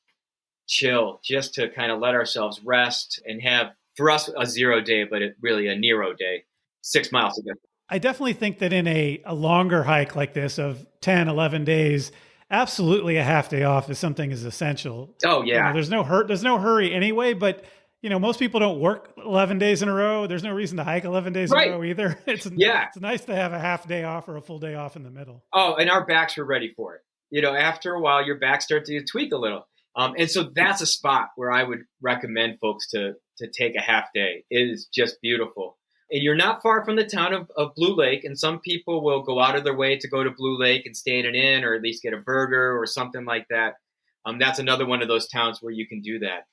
chill, just to kind of let ourselves rest and have, for us, a 0 day, but really a Nero day, 6 miles ago. I definitely think that in a longer hike like this of 10, 11 days, absolutely a half day off is something is essential. Oh, yeah. There's no hurry anyway, but most people don't work 11 days in a row. There's no reason to hike 11 days in a row either. It's nice to have a half day off or a full day off in the middle. Oh, and our backs were ready for it. After a while, your back starts to tweak a little. And so that's a spot where I would recommend folks to take a half day. It is just beautiful. And you're not far from the town of Blue Lake, and some people will go out of their way to go to Blue Lake and stay at an inn or at least get a burger or something like that. That's another one of those towns where you can do that.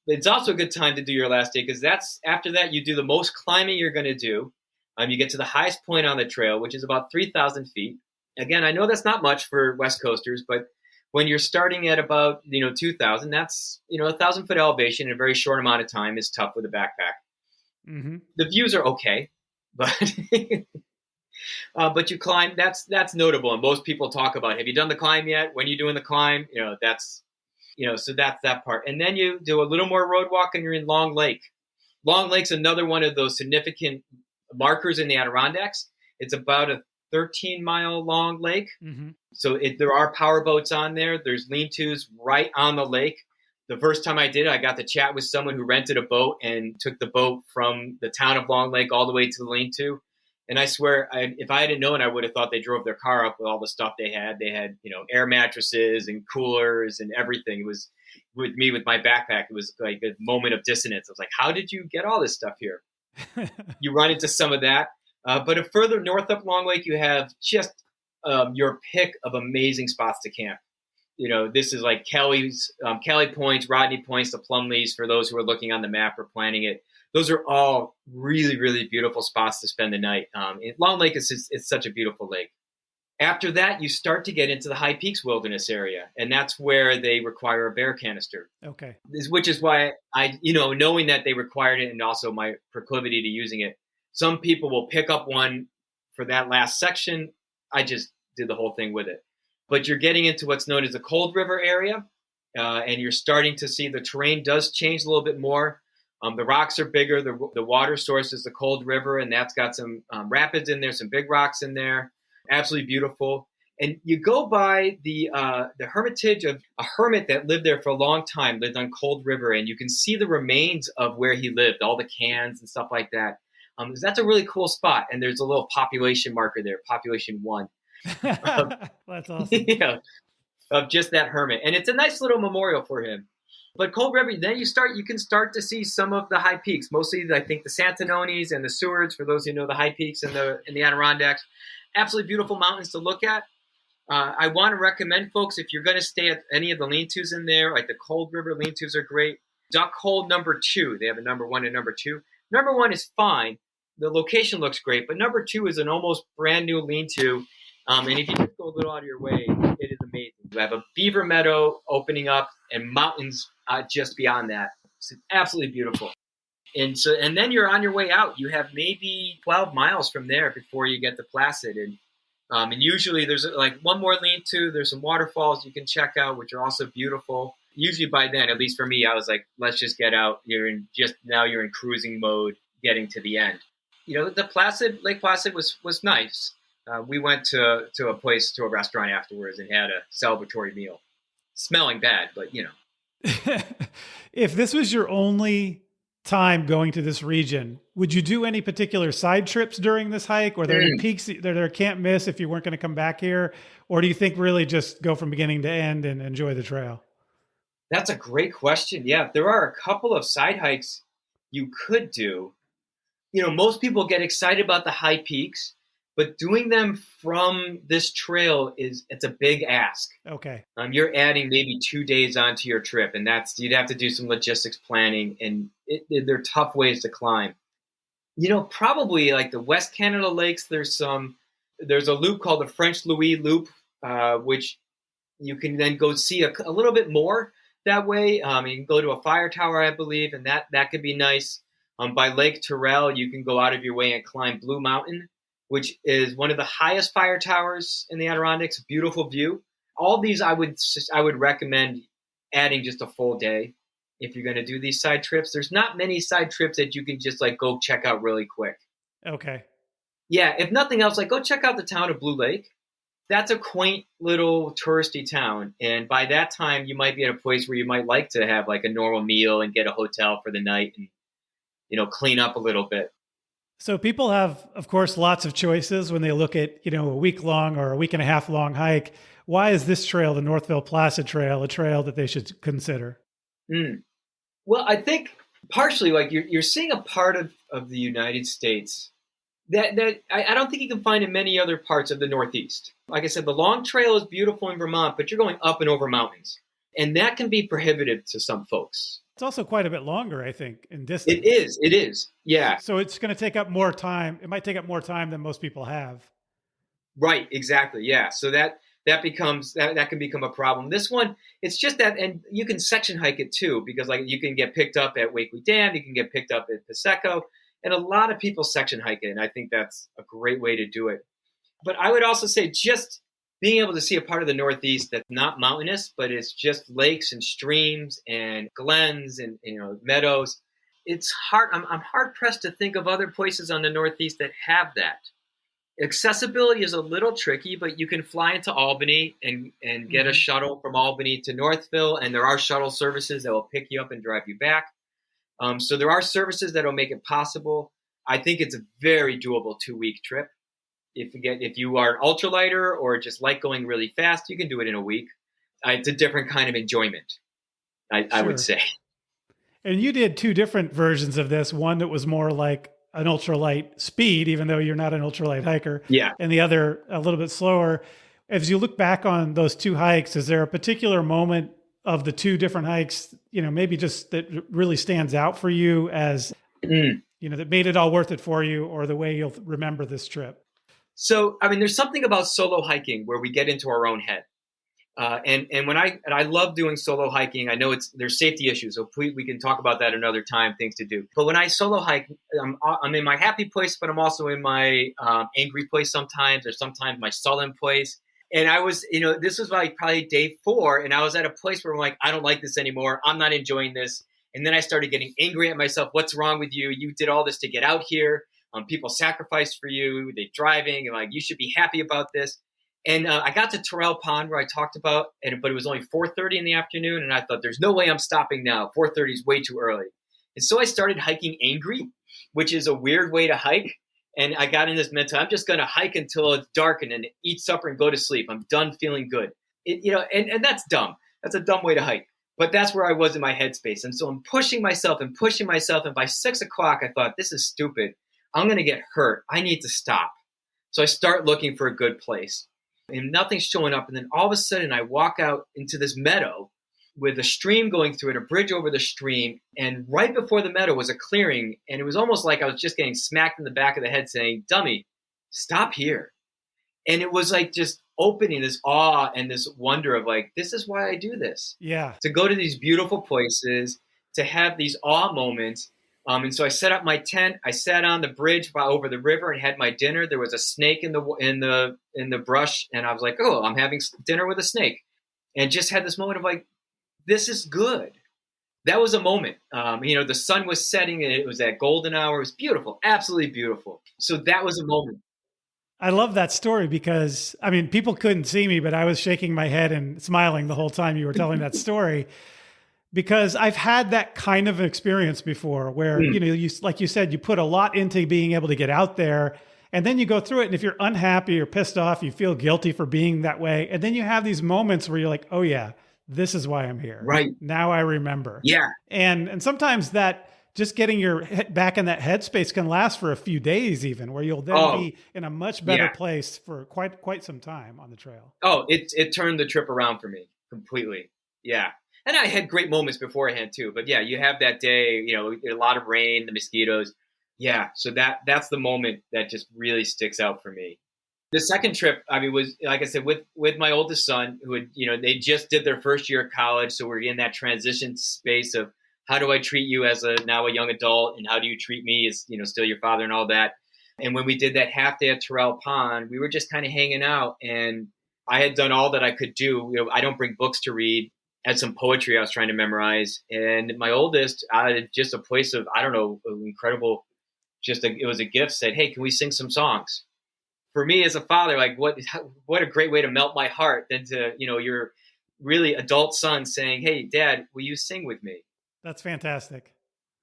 It's also a good time to do your last day because after that you do the most climbing you're going to do. You get to the highest point on the trail, which is about 3,000 feet. Again, I know that's not much for West Coasters, but when you're starting at about 2,000, that's 1,000-foot elevation in a very short amount of time is tough with a backpack. Mm-hmm. The views are okay, but but you climb. That's notable, and most people talk about. Have you done the climb yet? When are you doing the climb? So that's that part. And then you do a little more road walk, and you're in Long Lake. Long Lake's another one of those significant markers in the Adirondacks. It's about a 13-mile long lake. Mm-hmm. So there are power boats on there. There's lean-tos right on the lake. The first time I did it, I got to chat with someone who rented a boat and took the boat from the town of Long Lake all the way to the lean-to. And I swear, if I hadn't known, I would have thought they drove their car up with all the stuff they had. They had, air mattresses and coolers and everything. It was with me with my backpack. It was like a moment of dissonance. I was like, how did you get all this stuff here? You run into some of that. But a further north up Long Lake, you have just your pick of amazing spots to camp. This is like Kelly Points, Rodney Points, the Plumleys, for those who are looking on the map or planning it. Those are all really, really beautiful spots to spend the night. Long Lake is such a beautiful lake. After that, you start to get into the High Peaks Wilderness area, and that's where they require a bear canister. Okay. Which is why knowing that they required it and also my proclivity to using it, some people will pick up one for that last section. I just did the whole thing with it. But you're getting into what's known as the Cold River area, and you're starting to see the terrain does change a little bit more. The rocks are bigger. The water source is the Cold River, and that's got some rapids in there, some big rocks in there. Absolutely beautiful. And you go by the hermitage of a hermit that lived there for a long time, lived on Cold River, and you can see the remains of where he lived, all the cans and stuff like that. That's a really cool spot, and there's a little population marker there, population 1. That's awesome. Of just that hermit. And it's a nice little memorial for him. But Cold River, then you can start to see some of the high peaks, mostly I think the Santanonis and the Sewards, for those who know the high peaks in the Adirondacks. Absolutely beautiful mountains to look at. I want to recommend folks, if you're going to stay at any of the lean-tos in there, like the Cold River lean-tos are great. Duck Hole number 2, they have a number 1 and number 2. Number 1 is fine. The location looks great, but number 2 is an almost brand new lean-to. And if you just go a little out of your way, it is amazing. You have a beaver meadow opening up and mountains just beyond that. It's absolutely beautiful. And then you're on your way out. You have maybe 12 miles from there before you get to Placid. And usually there's like one more lean-to. There's some waterfalls you can check out, which are also beautiful. Usually by then, at least for me, I was like, let's just get out. You're in cruising mode getting to the end. The Lake Placid was nice. We went to a restaurant afterwards and had a celebratory meal. Smelling bad, but If this was your only time going to this region, would you do any particular side trips during this hike? Or are there any peaks that there can't miss if you weren't going to come back here? Or do you think really just go from beginning to end and enjoy the trail? That's a great question. Yeah, there are a couple of side hikes you could do. Most people get excited about the high peaks, but doing them from this trail it's a big ask. Okay. You're adding maybe 2 days onto your trip, and you'd have to do some logistics planning, and they're tough ways to climb. Probably like the West Canada lakes, there's a loop called the French Louis Loop, which you can then go see a little bit more that way. You can go to a fire tower, I believe, and that could be nice. By Lake Terrell, you can go out of your way and climb Blue Mountain, which is one of the highest fire towers in the Adirondacks. Beautiful view. All these I would recommend adding just a full day if you're going to do these side trips. There's not many side trips that you can just like go check out really quick. Okay. Yeah, if nothing else, like go check out the town of Blue Lake. That's a quaint little touristy town, and by that time you might be at a place where you might like to have like a normal meal and get a hotel for the night and clean up a little bit. So people have, of course, lots of choices when they look at, a week-long or a week and a half long hike. Why is this trail, the Northville-Placid Trail, a trail that they should consider? Well, I think partially like you're seeing a part of the United States that I don't think you can find in many other parts of the Northeast. Like I said, the long trail is beautiful in Vermont, but you're going up and over mountains. And that can be prohibitive to some folks. It's also quite a bit longer, I think, in distance. It is. Yeah. So it's going to take up more time. It might take up more time than most people have. Right. Exactly. Yeah. So that can become a problem. This one, it's just that, and you can section hike it too, because like you can get picked up at Wakely Dam, you can get picked up at Paseco, and a lot of people section hike it. And I think that's a great way to do it. But I would also say just being able to see a part of the Northeast that's not mountainous, but it's just lakes and streams and glens and meadows. It's hard. I'm hard pressed to think of other places on the Northeast that have that. Accessibility is a little tricky, but you can fly into Albany and get a shuttle from Albany to Northville, and there are shuttle services that will pick you up and drive you back. So there are services that will make it possible. I think it's a very doable 2-week trip. If you are an ultralighter or just like going really fast, you can do it in a week. It's a different kind of enjoyment, I would Sure. say. And you did two different versions of this. One that was more like an ultralight speed, even though you're not an ultralight hiker, Yeah. and the other a little bit slower. As you look back on those two hikes, is there a particular moment of the two different hikes, maybe just that really stands out for you as, that made it all worth it for you, or the way you'll remember this trip? So, I mean, there's something about solo hiking where we get into our own head. And when I love doing solo hiking. I know there's safety issues, so we can talk about that another time. Things to do, but when I solo hike, I'm in my happy place, but I'm also in my angry place sometimes, or sometimes my sullen place. And I was, this was like probably day 4, and I was at a place where I'm like, I don't like this anymore. I'm not enjoying this. And then I started getting angry at myself. What's wrong with you? You did all this to get out here. People sacrificed for you. They're driving, and like you should be happy about this. And I got to Terrell Pond where I talked about, but it was only 4:30 in the afternoon, and I thought, there's no way I'm stopping now. 4:30 is way too early. And so I started hiking angry, which is a weird way to hike. And I got in this mental, I'm just going to hike until it's dark and then eat supper and go to sleep. I'm done feeling good. And that's dumb. That's a dumb way to hike. But that's where I was in my headspace. And so I'm pushing myself. And by 6 o'clock, I thought, this is stupid. I'm going to get hurt. I need to stop. So I start looking for a good place. And nothing's showing up. And then all of a sudden I walk out into this meadow with a stream going through it, a bridge over the stream. And right before the meadow was a clearing. And it was almost like I was just getting smacked in the back of the head saying, dummy, stop here. And it was like just opening this awe and this wonder of like, this is why I do this. Yeah. To go to these beautiful places, to have these awe moments. And so I set up my tent. I sat on the bridge over the river and had my dinner. There was a snake in the brush, and I was like, "Oh, I'm having dinner with a snake," and just had this moment of like, "This is good." That was a moment. The sun was setting, and it was that golden hour. It was beautiful, absolutely beautiful. So that was a moment. I love that story because, people couldn't see me, but I was shaking my head and smiling the whole time you were telling that story. Because I've had that kind of experience before where, you like you said, you put a lot into being able to get out there, and then you go through it. And if you're unhappy or pissed off, you feel guilty for being that way. And then you have these moments where you're like, oh yeah, this is why I'm here. Right. Now I remember. Yeah. And sometimes that just getting your head back in that headspace can last for a few days even, where you'll then be in a much better place for quite some time on the trail. Oh, it turned the trip around for me completely. Yeah. And I had great moments beforehand too, but yeah, you have that day, a lot of rain, the mosquitoes. Yeah. So that's the moment that just really sticks out for me. The second trip, was, like I said, with my oldest son who had, they just did their first year of college. So we're in that transition space of how do I treat you as now a young adult, and how do you treat me as, still your father and all that. And when we did that half day at Terrell Pond, we were just kind of hanging out, and I had done all that I could do. I don't bring books to read. Had some poetry I was trying to memorize. And my oldest, out of just a place of, incredible, it was a gift, said, hey, can we sing some songs? For me as a father, like what a great way to melt my heart than to, your really adult son saying, hey, Dad, will you sing with me? That's fantastic.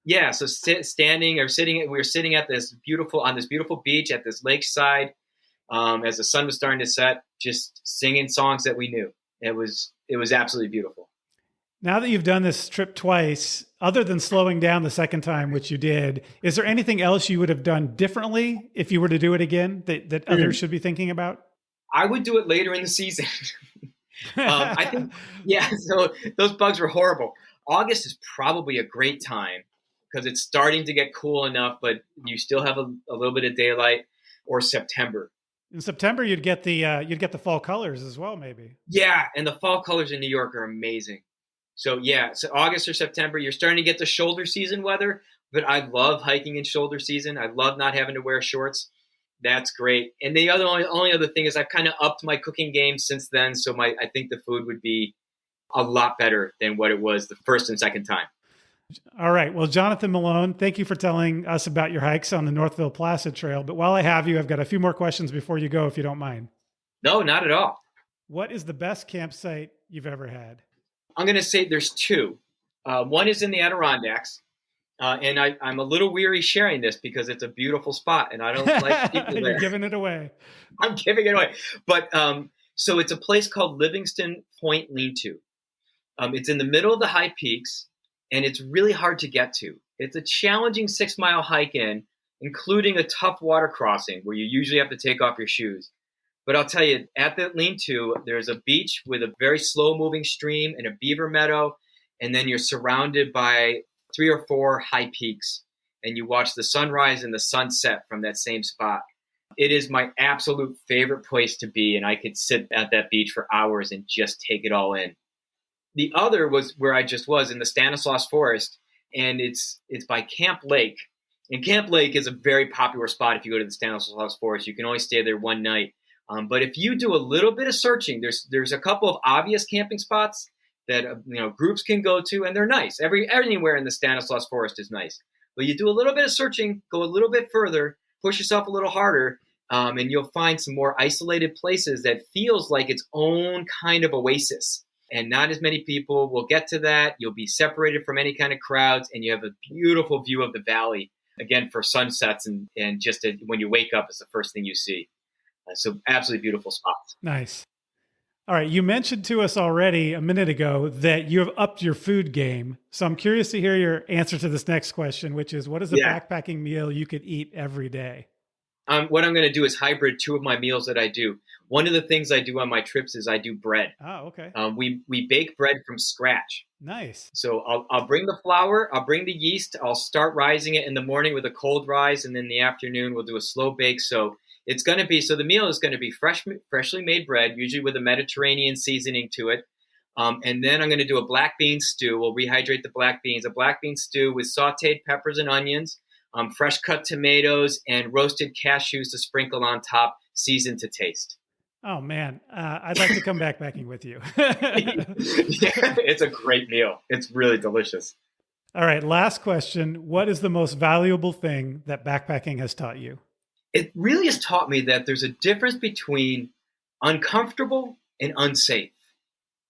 Yeah. So we were sitting at on this beautiful beach at this lakeside as the sun was starting to set, just singing songs that we knew. It was absolutely beautiful. Now that you've done this trip twice, other than slowing down the second time, which you did, is there anything else you would have done differently if you were to do it again that others should be thinking about? I would do it later in the season. I think, so those bugs were horrible. August is probably a great time because it's starting to get cool enough, but you still have a little bit of daylight. Or September. In September, you'd get the fall colors as well, maybe. Yeah, and the fall colors in New York are amazing. So August or September, you're starting to get the shoulder season weather, but I love hiking in shoulder season. I love not having to wear shorts. That's great. And the only other thing is I've kind of upped my cooking game since then, so I think the food would be a lot better than what it was the first and second time. All right. Well, Jonathan Malone, thank you for telling us about your hikes on the Northville-Placid Trail. But while I have you, I've got a few more questions before you go, if you don't mind. No, not at all. What is the best campsite you've ever had? I'm going to say there's two. One is in the Adirondacks. And I'm a little weary sharing this because it's a beautiful spot and I don't like people there. You're giving it away. I'm giving it away. But so it's a place called Livingston Point Lean-To. It's in the middle of the high peaks and it's really hard to get to. It's a challenging 6-mile hike in, including a tough water crossing where you usually have to take off your shoes. But I'll tell you, at the lean-to, there's a beach with a very slow-moving stream and a beaver meadow, and then you're surrounded by 3 or 4 high peaks, and you watch the sunrise and the sunset from that same spot. It is my absolute favorite place to be, and I could sit at that beach for hours and just take it all in. The other was where I just was, in the Stanislaus Forest, and it's by Camp Lake. And Camp Lake is a very popular spot if you go to the Stanislaus Forest. You can only stay there one night. But if you do a little bit of searching, there's a couple of obvious camping spots that groups can go to, and they're nice. Anywhere in the Stanislaus Forest is nice. But you do a little bit of searching, go a little bit further, push yourself a little harder, and you'll find some more isolated places that feels like its own kind of oasis. And not as many people will get to that. You'll be separated from any kind of crowds, and you have a beautiful view of the valley, again, for sunsets, and just when you wake up, it's the first thing you see. So absolutely beautiful spots. Nice. All right. You mentioned to us already a minute ago that you have upped your food game. So I'm curious to hear your answer to this next question, which is, what is a backpacking meal you could eat every day? What I'm going to do is hybrid 2 of my meals that I do. One of the things I do on my trips is I do bread. Oh, okay. We bake bread from scratch. Nice. So I'll bring the flour, I'll bring the yeast, I'll start rising it in the morning with a cold rise, and then in the afternoon we'll do a slow bake. So the meal is going to be freshly made bread, usually with a Mediterranean seasoning to it. And then I'm going to do a black bean stew. We'll rehydrate the black beans. A black bean stew with sauteed peppers and onions, fresh cut tomatoes, and roasted cashews to sprinkle on top, seasoned to taste. Oh, man. I'd like to come backpacking with you. Yeah, it's a great meal. It's really delicious. All right. Last question. What is the most valuable thing that backpacking has taught you? It really has taught me that there's a difference between uncomfortable and unsafe.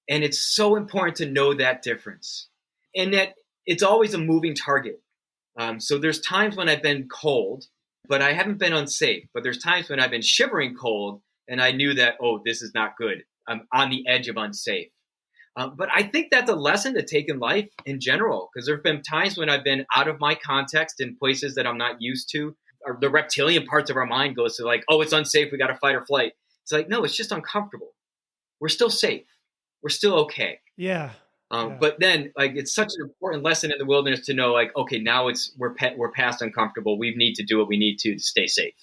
And it's so important to know that difference. And that it's always a moving target. So there's times when I've been cold, but I haven't been unsafe. But there's times when I've been shivering cold, and I knew that, this is not good. I'm on the edge of unsafe. But I think that's a lesson to take in life in general, because there have been times when I've been out of my context in places that I'm not used to. Or the reptilian parts of our mind goes to like, it's unsafe, we got to fight or flight. It's like, no, it's just uncomfortable. We're still safe. We're still okay. Yeah. But then, it's such an important lesson in the wilderness to know, okay, now we're past uncomfortable. We need to do what we need to stay safe.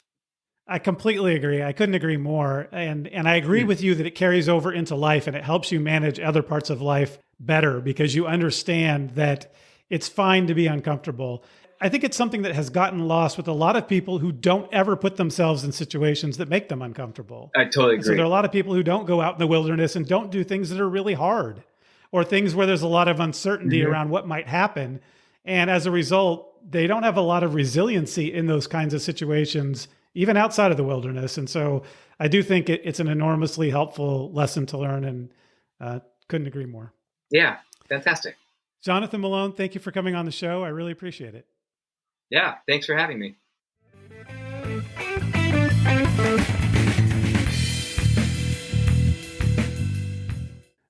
I completely agree. I couldn't agree more. And I agree with you that it carries over into life and it helps you manage other parts of life better because you understand that it's fine to be uncomfortable. I think it's something that has gotten lost with a lot of people who don't ever put themselves in situations that make them uncomfortable. I totally agree. And so there are a lot of people who don't go out in the wilderness and don't do things that are really hard or things where there's a lot of uncertainty around what might happen. And as a result, they don't have a lot of resiliency in those kinds of situations, even outside of the wilderness. And so I do think it's an enormously helpful lesson to learn, and couldn't agree more. Yeah, fantastic. Jonathan Malone, thank you for coming on the show. I really appreciate it. Yeah, thanks for having me.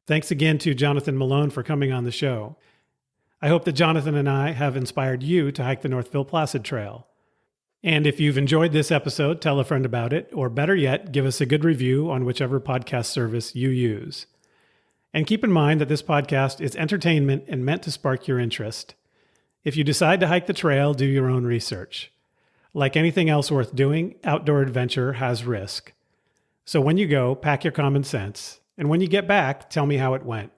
Thanks again to Jonathan Malone for coming on the show. I hope that Jonathan and I have inspired you to hike the Northville-Placid Trail. And if you've enjoyed this episode, tell a friend about it, or better yet, give us a good review on whichever podcast service you use. And keep in mind that this podcast is entertainment and meant to spark your interest. If you decide to hike the trail, do your own research. Like anything else worth doing, outdoor adventure has risk. So when you go, pack your common sense. And when you get back, tell me how it went.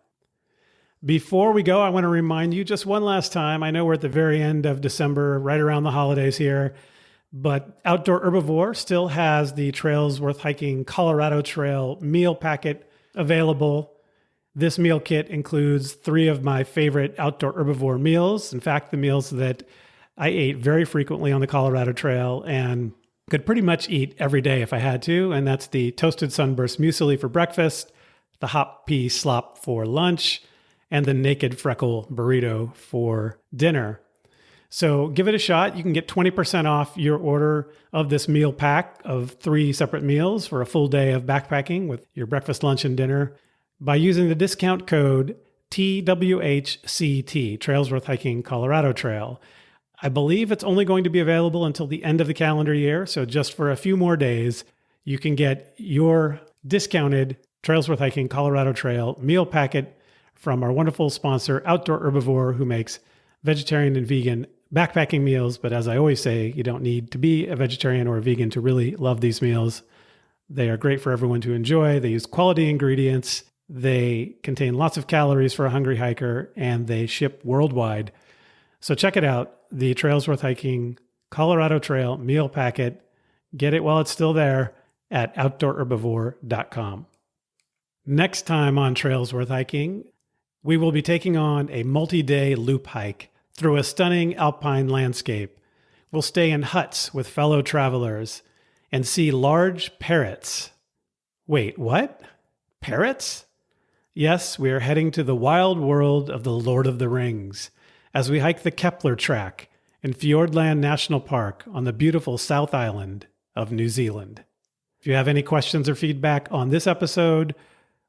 Before we go, I want to remind you just one last time. I know we're at the very end of December, right around the holidays here, but Outdoor Herbivore still has the Trails Worth Hiking Colorado Trail meal packet available. This meal kit includes 3 of my favorite Outdoor Herbivore meals. In fact, the meals that I ate very frequently on the Colorado Trail and could pretty much eat every day if I had to. And that's the Toasted Sunburst Muesli for breakfast, the Hop Pea Slop for lunch, and the Naked Freckle Burrito for dinner. So give it a shot. You can get 20% off your order of this meal pack of 3 separate meals for a full day of backpacking with your breakfast, lunch, and dinner by using the discount code TWHCT, Trails Worth Hiking Colorado Trail. I believe it's only going to be available until the end of the calendar year, so just for a few more days, you can get your discounted Trails Worth Hiking Colorado Trail meal packet from our wonderful sponsor, Outdoor Herbivore, who makes vegetarian and vegan backpacking meals. But as I always say, you don't need to be a vegetarian or a vegan to really love these meals. They are great for everyone to enjoy. They use quality ingredients. They contain lots of calories for a hungry hiker, and they ship worldwide. So check it out, the Trails Worth Hiking Colorado Trail meal packet. Get it while it's still there at outdoorherbivore.com. Next time on Trails Worth Hiking, we will be taking on a multi-day loop hike through a stunning alpine landscape. We'll stay in huts with fellow travelers and see large parrots. Wait, what? Parrots? Yes, we are heading to the wild world of the Lord of the Rings as we hike the Kepler Track in Fiordland National Park on the beautiful South Island of New Zealand. If you have any questions or feedback on this episode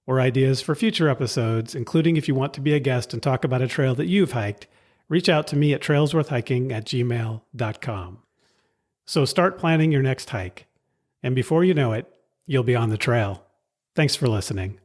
or ideas for future episodes, including if you want to be a guest and talk about a trail that you've hiked, reach out to me at trailsworthhiking@gmail.com. So start planning your next hike, and before you know it, you'll be on the trail. Thanks for listening.